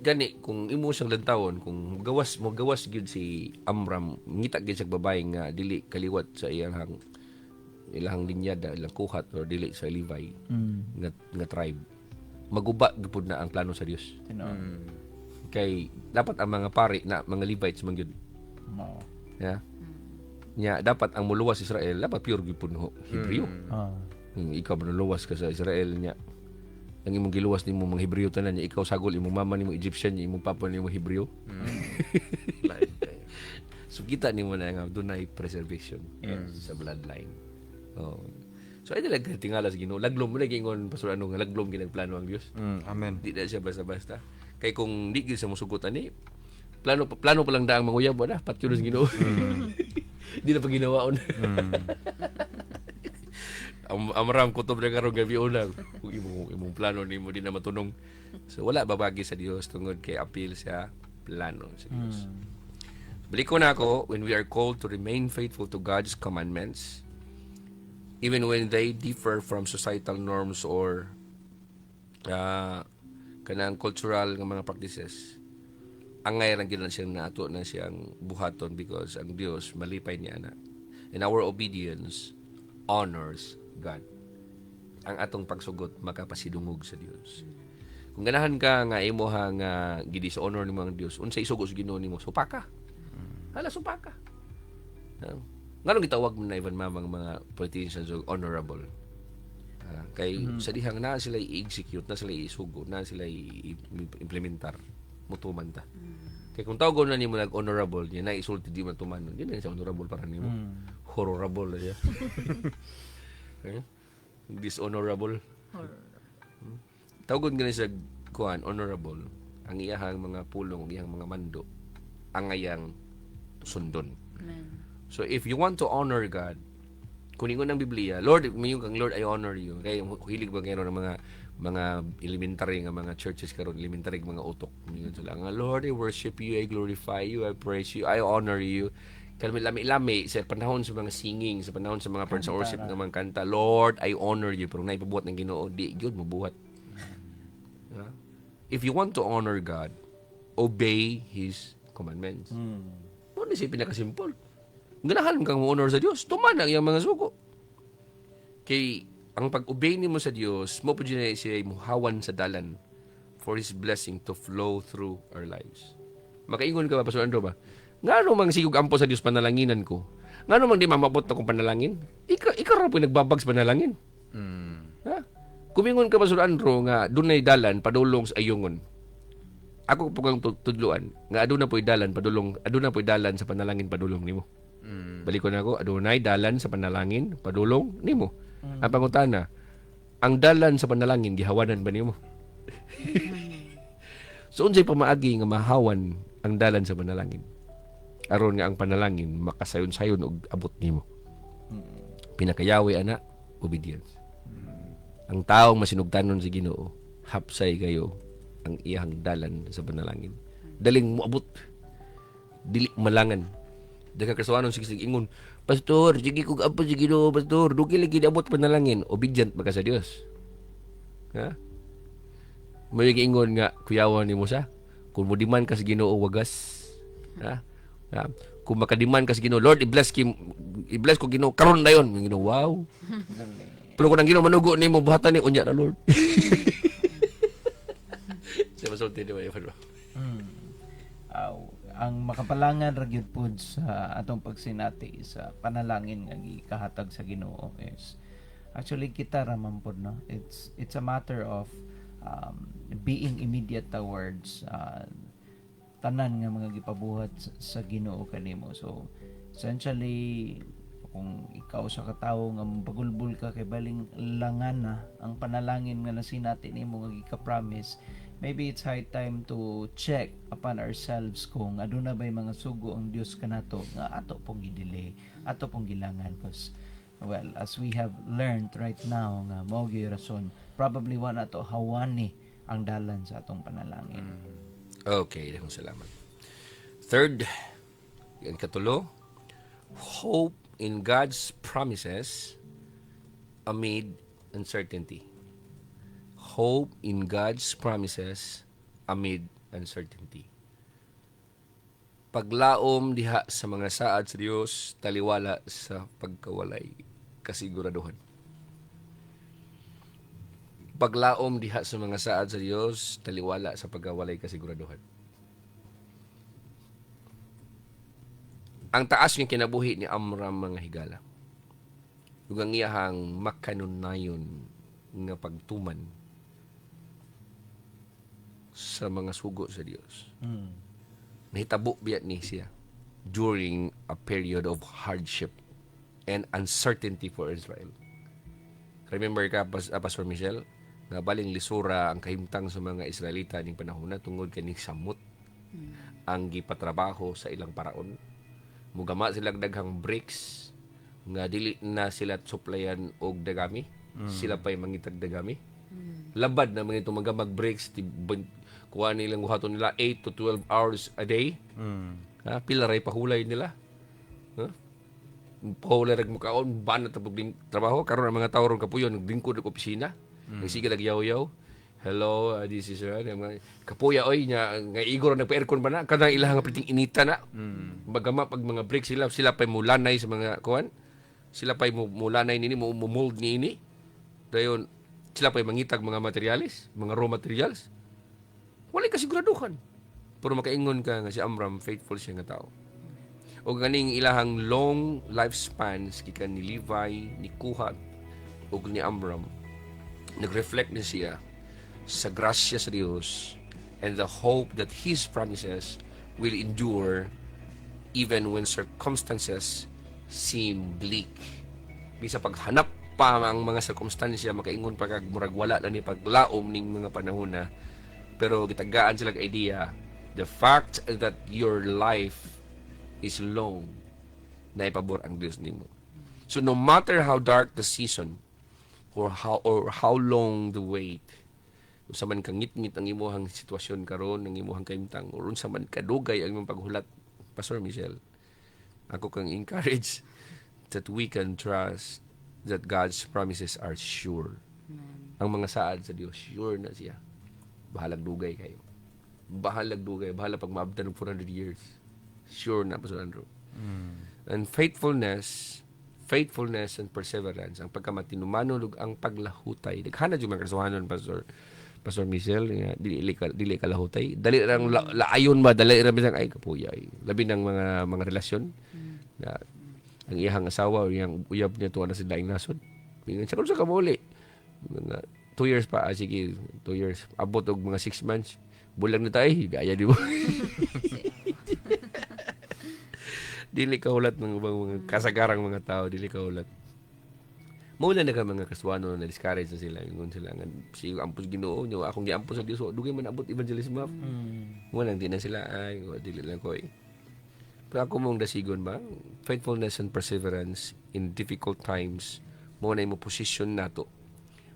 Gani kung imo siyang lantawon kung gawas gyud si Amram ngita gyud sa babae nga dili kaliwat sa ilang linyada ilang kuhat or dili sa Levi nga tribe maguba gyud na ang plano sa Dios. Kay dapat ang mga pari na mga Levites man gyud.
mo
Yeah. Nya dapat ang muluwas Israel dapat pure gyud ho Hebreo.
Ah.
Ikaw manuluwas ka sa Israel nya. Ang imong giluwas nimo mga Hebreo tanan nya ikaw sagol imong mama nimo Egyptian nya imong papa nimo Hebreo.
Lain kayo.
So kita nimo na nga dunay preservation sa bloodline. Oh. So ay talaga tingala sa Ginoo. Laglom mo na gingon pastor ano nga laglom ginagplano ang Dios.
Amen.
Di na siya basta-basta. Kay kung di gyud sa musugutan ni plano pa lang daang manguyab na patyo sa Ginoo. Di na pa ginawaon. Amaram kutob na karong gabi unang kung imong plano nimo di na matunong. So wala babagi sa Dios tungod kay appeal sa plano sa Dios. Balik ko na ako, when we are called to remain faithful to God's commandments, even when they differ from societal norms or kanang cultural nga mga practices, angay lang gid siyang nato na siyang buhaton because ang Dios malipay niya na. And our obedience honors God. Ang atong pagsugot makapasidungog sa Dios. Kung ganahan ka nga imo nga gidishonor nimo ang Dios, unsay isugo sa Ginoo nimo? Supa ka. Hala supa ka. Nganong gitawag mo na even mamang mga politicians og honorable? Kay sa dihang na sila i-execute, na sila isugo, na sila i-implementar. Mutuman ta. Kaya kung tawag na nimo nag-honorable, niya na isulti di man tumanon. Yun na siya honorable para nimo. Horrible na siya. Dishonorable. Tawag nga siya kuan honorable. Ang iyahang mga pulong, ang iyang mga mando, ang ayang sundon.
Amen.
So if you want to honor God, kuningon ng Biblia, Lord, mayong kang Lord, I honor you. Kaya hilig ba kayo ng mga elementary nga mga churches karon, elementary mga utok. Mingon sila nga, Lord, I worship you, I glorify you, I praise you, I honor you. Kaya lami-lami sa panahon sa mga singing, sa panahon sa mga parts of worship ng mga kanta, Lord, I honor you. Pero naipabuhat ng Ginoo, di yun mabuhat. If you want to honor God, obey His commandments. Ano siya pinakasimple? Ganahan kang honor sa Dios, tuman ang iyang mga sugo. Kay ang pag-obey nimo sa Dios, mo pud siya muhawan sa dalan for His blessing to flow through our lives. Makaingon ka ba, Pastor Andro ba? Ngano mang sigug ampo sa Dios panalanginan ko? Ngano mang di mamabot na kong panalangin? Ikaw ra po nagbabag sa panalangin. Ha? Kumingon ka, Pastor Andro, nga dunay dalan padulong sa ayungon. Ako po kang tudluan nga aduna po'y dalan padulong, aduna po'y dalan sa panalangin padulong nimo. Balik ko na ako, adunay dalan sa panalangin padulong nimo. Ang pangutana, ang dalan sa panalangin gihawanan ba nimo? So unsay pamaagi nga mahawan ang dalan sa panalangin? Aron nga ang panalangin makasayon-sayon og abot nimo. Pinakayawi ana, obedience. Ang taong masinugtanon sa Ginoo, hapsay kayo ang iyang dalan sa panalangin. Daling moabot. Dili malangan. Daghang kasuanon sige ingon, Pastor, sige kog apo sa Ginoo, Pastor, dugi lagi abot panalangin, obedient ba ka sa Dios? Ha? May ingon nga kuyawan nimo sa kung mo diman ka sa Ginoo wagas. Ha? Kung makadiman ka sa Ginoo, Lord, i-bless ko Ginoo karon dayon. Ginoo, wow. Pero kung ang Ginoo manugo nimo buhatan ni unya na Lord. Sa masulti di ba yun?
Ang makapalangan ra gyud pod sa atong pagsinati sa panalangin nga gikahatag sa Ginoo is actually kita ra man pod no. It's a matter of being immediate towards tanan nga mga gipabuhat sa Ginoo kanimo. So essentially kung ikaw sa katawo nga pagulbul ka kay baling langan na ang panalangin nga nasinati nimo nga gika-promise, maybe it's high time to check upon ourselves kung aduna bay mga sugo ang Dios kanato nga ato pong gidelay, ato pong gilangan. Because well, as we have learned right now nga mao gyud rason probably wala to hawani ang dalan sa atong panalangin.
Okay, daghang salamat. Third, yan katulo, hope in God's promises amid uncertainty. Hope in God's promises amid uncertainty. Paglaom diha sa mga saad sa Dios, taliwala sa pagkawalay kasiguraduhan. Paglaom diha sa mga saad sa Dios, taliwala sa pagkawalay kasiguraduhan. ang taas ng kinabuhi ni Amram mga higala. Ug ang iyahang makanunayon nga pagtuman sa mga sugo sa Dios. Nahitabo biya ni siya during a period of hardship and uncertainty for Israel. Remember ka, Pastor Michelle, nga baling lisura ang kahimtang sa mga Israelita ning panahon na tungod kaning samot ang gipatrabaho sa ilang paraon. Mugama sila daghang bricks nga dili na sila suplayan og dagami. Sila pa'y mangitag dagami. Labad na mga tumagamag bricks kuha nilang buhaton nila 8 to 12 hours a day. Ha, pila ray pahulay nila. Ha? Pahulay rag mukaon banat pag trabaho karon ang mga tawo ron kapuyon naglingkod og opisina. Nagsige nagyaw-yaw. Hello, this is kapuya oy nya nga igor nagpa-aircon ba na kanang ilang nga priting inita na. Bagama pag mga break sila pay mulanay sa mga kuan. Sila pay mulanay nini mo mold niini. Dayon sila pay mangitag mga materials, mga raw materials. Wala kasiguraduhan. Pero makaingon ka nga si Amram faithful siya nga tao. O ganing ilahang long lifespans gikan ni Levi, ni Kuhat ug ni Amram nag-reflect na siya sa grasya sa Diyos and the hope that His promises will endure even when circumstances seem bleak. Bisa paghanap pa ang mga circumstansya, makaingon pa kag murag wala na ni paglaom ning mga panahon na. Pero gitagaan sila ka idea, the fact that your life is long, na ipabor ang Diyos nimo. So no matter how dark the season, or how long the wait, unsa man kangit-ngit ang imuhang sitwasyon karon, ang imuhang kahimtang, or unsa man kadugay ang imong paghulat, Pastor Michelle, ako kang encourage that we can trust that God's promises are sure. Ang mga saad sa Dios, sure na siya. Bahalag dugay kayo. Bahalag dugay, bahala pag maabtan ng 400 years. Sure na, Pastor Andrew. And faithfulness and perseverance, ang pagkamatinumanon ug ang paglahutay. Daghana jud man kasuhanon, Pastor Michelle, nga dili ka lahutay. Dali rang laayon ba, dali ra bisang ay kapuyay. Labi ng mga relasyon na ang iyang asawa o iyang uyab niya tuwa na sila ing nasod. Mingan sa kamuli. Mga 2 years pa, sige, 2 years. Abot og mga 6 months. Bulang na tayo, gaya di mo. Dili ka ulat ng mga kasagarang mga tao, dili ka ulat. Muna na ka mga kaswano na discourage na sila. Ingon sila nga, siya ampos Ginoo nyo, akong giampos sa Dios, dugay man abot evangelism. Muna di na sila, ay, dili lang ko eh. Pero ako mong dasigon ba, faithfulness and perseverance in difficult times, muna mo position nato,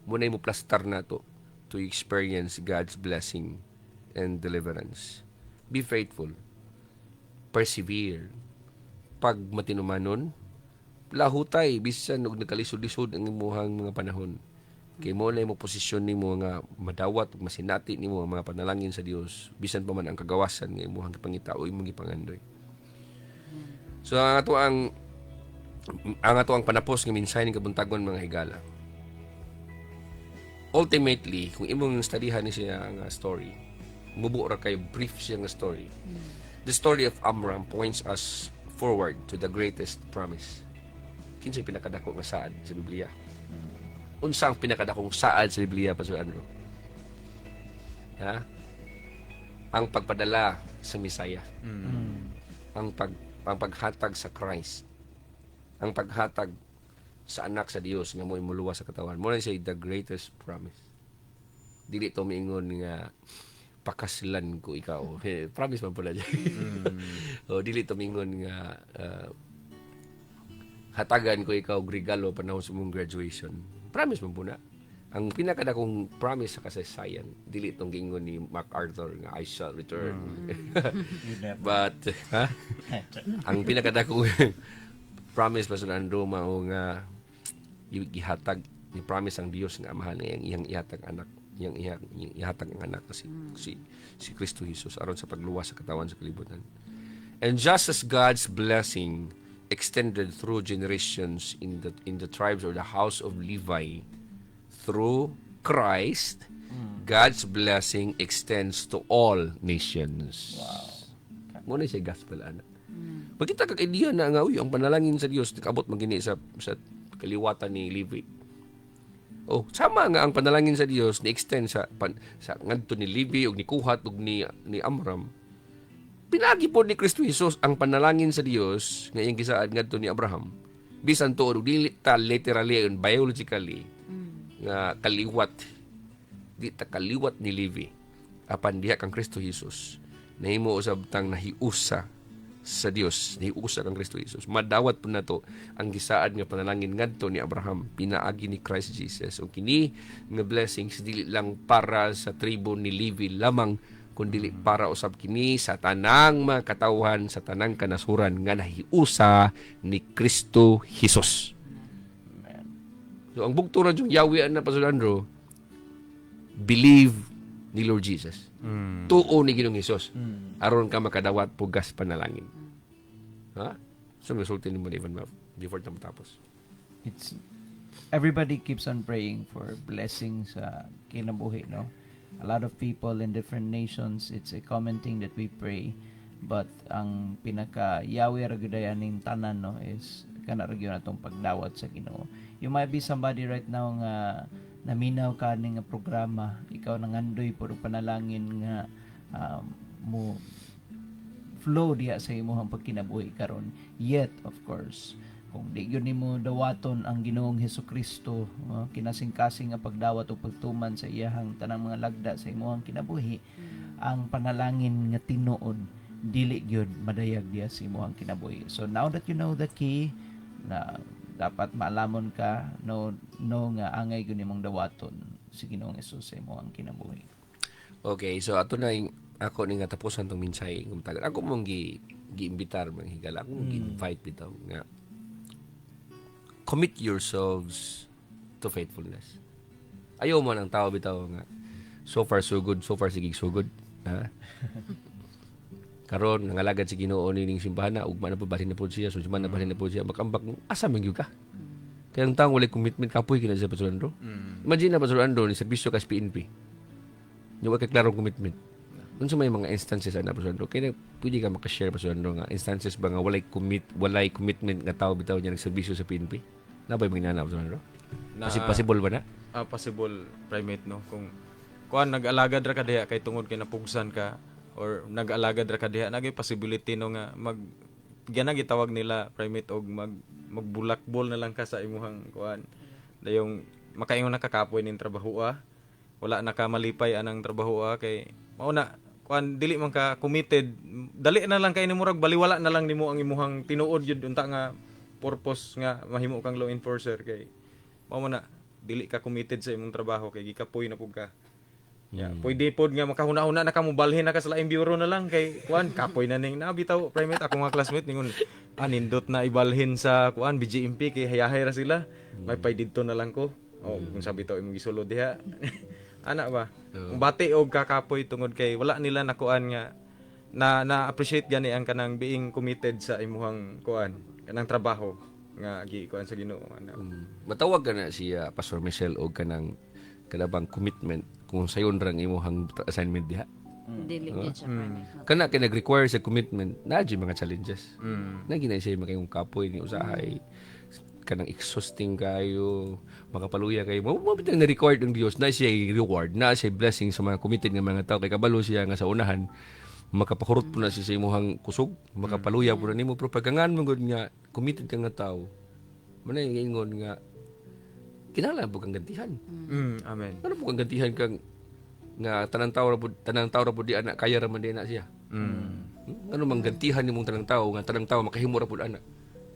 muna mo plastar nato to experience God's blessing and deliverance. Be faithful. Persevere. Pag matinumanon, lahutay, bisan og nagkalisod-lisod ang imuhang mga panahon. Kay mo na mo posisyon nimo nga madawat ug masinati nimo ang mga panalangin sa Dios, bisan pa man ang kagawasan nga imuhang gipangita o imong gipangandoy. So ang ato ang panapos nga mensahe ning kabuntagon mga higala. Ultimately, kung imong studyhan ni siya nga story, mubuo ra kay brief siya nga story. The story of Amram points us forward to the greatest promise. Kinsay pinakadako nga saad sa Biblia? Unsa ang pinakadakong saad sa Biblia, Pastor Andrew? Ha? Ang pagpadala sa Misaya. Ang paghatag sa Christ. Ang paghatag sa anak sa Dios nga mo'y muluwa sa katawan. Mo na siya the greatest promise. Dili to miingon nga pakaslan ko ikaw. Promise man pala dyan. O, dili tumingon nga hatagan ko ikaw regalo panahon sa mong graduation. Promise man po na. Ang pinakadakong promise sa kasaysayan, dili itong gingon ni MacArthur nga I shall return. But, ang pinakadakong promise pa sa Andrew mao nga ihatag ni promise ang Dios nga mahal nga iyang ihatag anak. Yang ihatag ang anak si Kristo Jesus aron sa pagluwas sa katawan sa kalibutan. And just as God's blessing extended through generations in the tribes or the house of Levi through Christ, God's blessing extends to all nations. Wow. Muna siya gospel, anak. Magkita kag idea na nga uy, ang panalangin sa Dios nakaabot magini sa kaliwatan ni Levi. Oh, sama nga ang panalangin sa Dios ni extend sa ngadto ni Levi ug ni Kuhat ug ni Amram. Pinagi po ni Kristo Jesus ang panalangin sa Dios nga iyang gisaad ngadto ni Abraham. Bisan tuod dili ta literally and biologically nga kaliwat di ta kaliwat ni Levi apan diha kang Kristo Jesus nahimo usab tang nahiusa sa Dios, nahiusa kang Kristo Jesus. Madawat po na to ang gisaad nga panalangin ngadto ni Abraham pinaagi ni Christ Jesus. O kini nga blessings dili lang para sa tribo ni Levi lamang kundi para usab kini sa tanang mga katawhan sa tanang kanasuran nga nahiusa ni Kristo Jesus. So ang bugto ra yung Yahweh na Pastor Andrew, believe ni Lord Jesus. Tuo ni Ginoong Hesus. Aron ka makadawat pugas panalangin. Ha? So resulti ni mo Evan before na matapos.
It's everybody keeps on praying for blessings sa kinabuhi, no? A lot of people in different nations, it's a common thing that we pray, but ang pinaka Yahweh ra gyud aning tanan, no, is kana ra gyud atong pagdawat sa Ginoo. You might be somebody right now nga naminaw ka ning nga programa, ikaw nangandoy puro panalangin nga mo flow diha sa imong pagkinabuhi karon. Yet of course, kung di gyud nimo dawaton ang Ginoong Hesukristo, kinasing-kasing nga pagdawat o pagtuman sa iyahang tanang mga lagda sa imong kinabuhi, ang panalangin nga tinuod dili gyud madayag diha sa imong kinabuhi. So now that you know the key, na dapat maalamon ka no nga angay gyud nimong dawaton si Ginoong Hesus sa imong kinabuhi.
Okay, so ato na yung ako ni nga tapusan tong minsay ng tagal. Ako mong giimbitar mga higala. Ako mong gi-invite bitaw nga commit yourselves to faithfulness. Ayaw mo ng tao bitaw nga so far so good, so far sige so good. Ha? Karon nangalagad si Ginoo ning simbahan na ugma na po balhin na po siya, so man na balhin na po siya makambak asa man gyud ka. Kaya ang taong walay commitment kapoy kina sa Pastor Andro. Imagine na Pastor Andro ni serbisyo ka sa PNP. Yung kay klarong commitment. Unsa may mga instances ana Pastor Andro, kaya pwede ka maka-share Pastor Andro nga instances ba nga walay commitment nga tao bitaw niya nagserbisyo sa PNP? Nabay mga inana Pastor Andro? Possible ba na?
Possible, primate, no? Kung kuan nag-alagad ra ka diha kay tungod kay napugsan ka or nag-alagad ra ka diha, nagay possibility no nga gana gitawag nila primate og magbulakbol na lang ka sa imuhang kuan. Dayong makaingon nakakapoy ning trabaho wala na ka malipay anang trabaho kay mao na kuan dili man ka committed, dali na lang kay nimo murag baliwala na lang nimo ang imuhang tinuod jud unta nga purpose nga mahimo kang law enforcer kay mao na dili ka committed sa imong trabaho kay gikapoy na pud ka. Pwede pod nga makahuna-huna na ka mobalhin na ka sa laing bureau na lang kay kuan kapoy na ning nabitaw primate ako nga classmate ningon anindot na ibalhin sa kuan BGMP kay hayahay ra sila. May pay didto na lang ko. Kung sabi taw imong gisulod diha. Ana ba? Kung bati og kakapoy tungod kay wala nila nakuan nga na appreciate gani ang kanang being committed sa imuhang kuan kanang trabaho nga gikuan sa Ginoo ana.
Matawag ka na siya Pastor Michelle og kanang bang commitment kung sayon rang imuhang assignment diha.
Dili gyud siya primate.
Kana kay nag-require sa commitment na mga challenges. Na ginay siya makayong kapoy ni usahay kanang exhausting kayo, makapaluya kayo. Mo bitang na-record ng Dios na siya reward, na siya blessing sa mga committed nga mga tao kay kabalo siya nga sa unahan makapakurot po na siya sa imuhang kusog, makapaluya po na nimo pero pagkangan mo gud nga committed ka nga tao. Manay ingon nga kinahanglan po kang gantihan.
Amen.
Ano po kang gantihan kang nga tanang tao ra po di anak kaya ra man di anak siya. Ano mang gantihan nimong tanang tao nga tanang tao makahimo ra pud anak.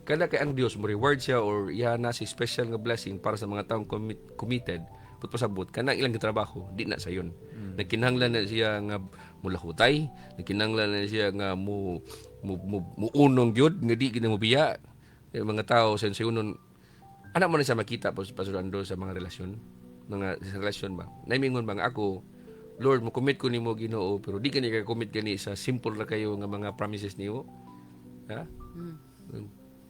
Kada kay ang Dios mo reward siya or iya na si special nga blessing para sa mga taong committed pud pasabot kanang ilang trabaho di na sayon. Nagkinahanglan na siya nga mulahutay, nagkinahanglan na siya nga muunong gyud nga di gina mo biya. Mga tao sa unon anak mo na siya makita Pastor Andro sa mga relasyon, sa relasyon ba. Naimingon bang ako Lord mo commit ko nimo Ginoo pero di kani ka commit gani sa simple ra kayo nga mga promises nimo. Ha?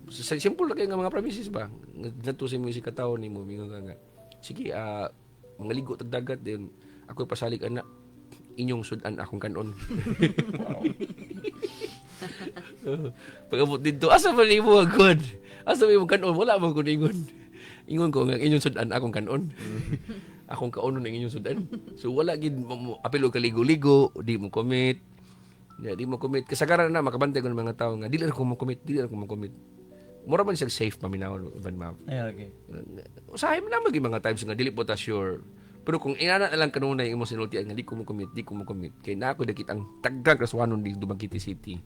Sa simple ra kayo nga mga promises ba. Natusin mo si katawo nimo mingon nga. Sige mga ligo tag dagat din ako pasalig anak inyong sudan akong kanon. Pag-abot dito, asa man imo agod? Asa man imo kanon? Wala man ko ingon. Ingon ko nga inyong sudan akong kanon. Akong kaunon ng inyong sudan. So wala gid apilo ka ligo-ligo, di mo commit. Di mo commit. Kasagaran na makabantay ko ng mga tao nga dili ra ko mo commit, dili ra ko mo commit. Mura man siya safe paminawon Van Ma'am.
Ay, okay.
Usahay mo na mga mga times nga dili po ta sure. Pero kung inana na lang kanunay imo sinultian nga di ko mo commit, di ko mo commit. Kay na ako dakit ang tagdag raswanon di Dumaguete City.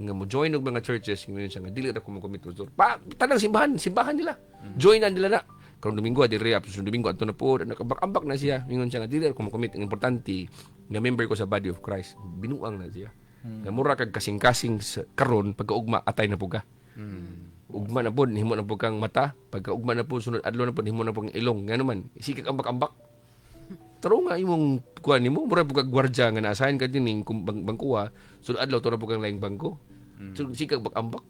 Nga mo join og mga churches nga siya nga dili ra ko mo commit pastor. Pa tanang simbahan nila. Join na nila na. Karong Domingo diri apos Domingo adto na po nakabak-ambak na siya. Ingon siya nga dili ra ko mo commit. Ang importante nga member ko sa body of Christ. Binuang na siya. Nga mura kag kasing-kasing karon pagkaugma atay na puga. Ugma na po, himo na po kang mata. Pagka ugma na po, sunod adlaw na po, himo na po kang ilong. Nga naman, sikag ambak-ambak. Taro nga imong kuan nimo, mura po kag gwardya nga naasahan ka din kung bangkuha, sunod adlaw to na po kang laing bangko. So sikag ambak.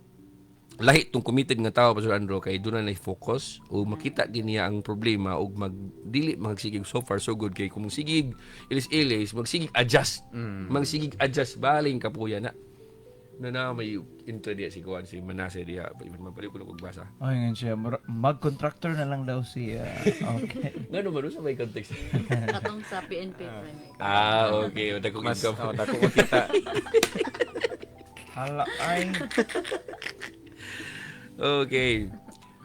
Lahi tong committed nga tao Pastor Andrew kay doon na focus o makita din niya ang problema o magdili magsigig so far so good kay kung sigig ilis-ilis magsigig adjust. Magsigig adjust baling kapuya na. Na may intro diya si Kuan si Manase diya mabalik ko lang basa.
Ay, nga siya. Mag-contractor na lang daw siya. Okay.
Ngano man sa may context.
Katong sa PNP primary.
Okay. Dako
Mas
income.
dako ko kita.
Hala, ay.
Okay.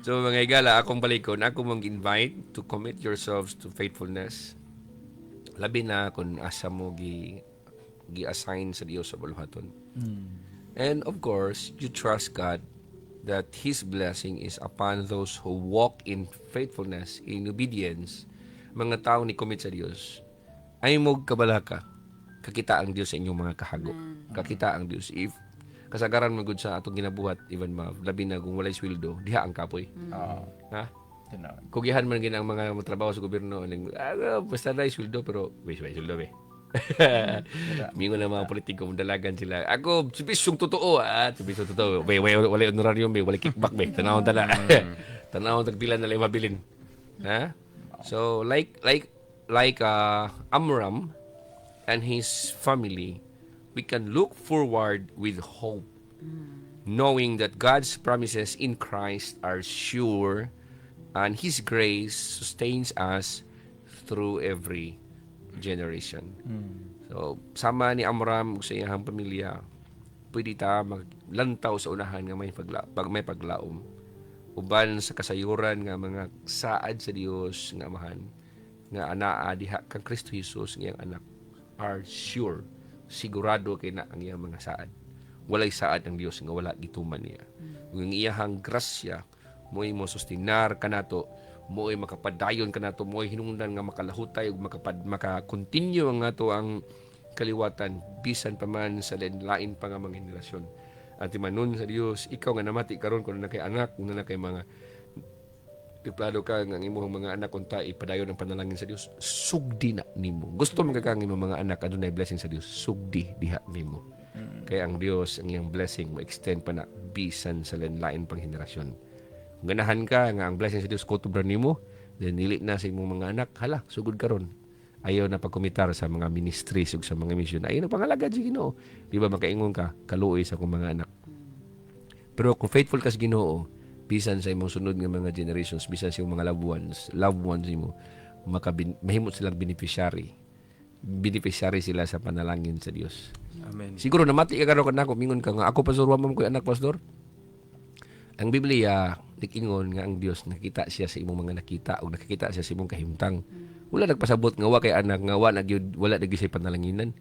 So mga igala, akong palikon, ako mong invite to commit yourselves to faithfulness. Labi na kung asa mo gi-assign sa Dios sa buluhaton. And of course, you trust God that His blessing is upon those who walk in faithfulness, in obedience. Mga tao ni commit sa Dios. Ay mo kabalaka. Kakita ang Dios sa inyong mga kahago. Kakita ang Dios. If kasagaran mo gud sa atong ginabuhat, even labi na kung walay sweldo, diha ang kapoy. Ha? Kugihan man gina ang mga trabaho sa gobyerno, basta na sweldo pero may sweldo be. Mingo na mga politiko dalagan sila. Ako subisong totoo subisong totoo. Wala honorarium be, wala kickback be. Tanawon tala. Tanawon tagbilan na lang mabilin. Ha? So like Amram and his family, we can look forward with hope, knowing that God's promises in Christ are sure and His grace sustains us through every generation. So, sama ni Amram sa iyang pamilya, pwede ta maglantaw sa unahan nga may paglaom. Uban sa kasayuran nga mga saad sa Dios nga amahan, nga anaa diha kang Kristo Jesus nga iyang anak are sure, sigurado kay na ang iyang mga saad. Walay saad ang Dios nga wala gituman niya. Ang iyang grasya mo'y mo sustinar kanato, mo'y makapadayon kanato, mo'y hinungdan nga makalahutay ug maka-continue ang ato ang kaliwatan bisan pa man sa lain pa nga mga henerasyon. At timanon sa Dios, ikaw nga namati karon kun na kay anak, kun na kay mga tiplado ka nga imong mga anak unta ipadayon ang panalangin sa Dios, sugdi na nimo. Gusto man ka imong mga anak adunay blessing sa Dios, sugdi diha nimo. Kaya ang Dios ang iyang blessing mo extend pa na bisan sa lain pang henerasyon. Kung ganahan ka nga ang blessing sa Dios kutubra nimo, then dili na sa imong mga anak, hala, sugod karon. Ayaw na pagkomitar sa mga ministries ug sa mga mission. Ayaw na pangalagad sa Ginoo. Di ba makaingon ka, kaluoy sa akong mga anak. Pero kung faithful ka sa Ginoo, bisan sa imong sunod nga mga generations, bisan sa imong mga loved ones nimo, mahimot silang beneficiary. Beneficiary sila sa panalangin sa Dios.
Amen.
Siguro namati ka karon kanako, mingon ka nga ako pastor wa man ko anak pastor. Ang Biblia nag-ingon nga ang Dios nakita siya sa imong mga nakita o nakikita siya sa imong kahimtang. Wala nagpasabot nga wa kay anak nga wala nagyud say panalanginan.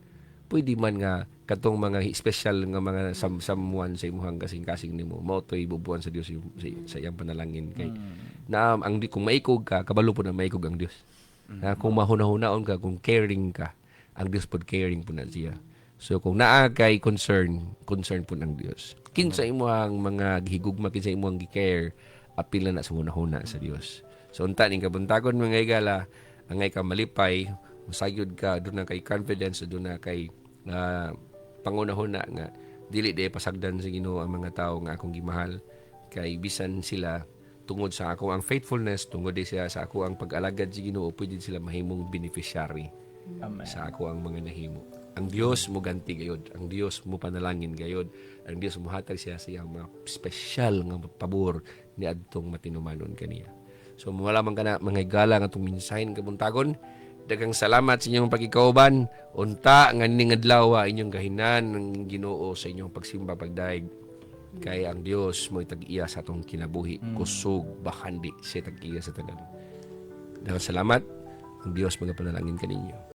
Pwede man nga katong mga special nga mga someone sa imong kasing-kasing nimo mao toy bubuan sa Dios sa iyang panalangin kay na ang kung maikog ka kabalo po na maikog ang Dios. Kung mahuna-hunaon ka, kung caring ka, ang Dios pod caring po na siya. So kung naa kay concern po ng Dios. Kinsa imong mga gihigugma, kinsa imong gi-care, apil na sa hunahuna sa Dios. So unta ning kabuntagon mga igala, angay ka malipay, masayod ka, doon na kay confidence, doon na kay pangunahuna nga dili di pasagdan sa Ginoo ang mga tao nga akong gimahal kay bisan sila tungod sa ako ang faithfulness, tungod di siya sa ako ang pag-alagad sa Ginoo, pwede sila mahimong beneficiary.
Amen.
Sa ako ang mga nahimo. Ang Dios mo ganti gayod. Ang Dios mo panalangin gayod. Ang Dios mo hatag siya sa iyang mga special nga pabor ni adtong matinumanon kaniya. So wala man kana mga higala nga itong minsahin kabuntagon. Daghang salamat sa inyong pagikauban. Unta nga ning adlaw inyong gahinan ng Ginoo sa inyong pagsimba pagdaig. Kay ang Dios mo itag-iya sa atong kinabuhi. Kusog, bakandi siya tag-iya sa tanan. Daghang salamat. Ang Dios magapanalangin kaninyo.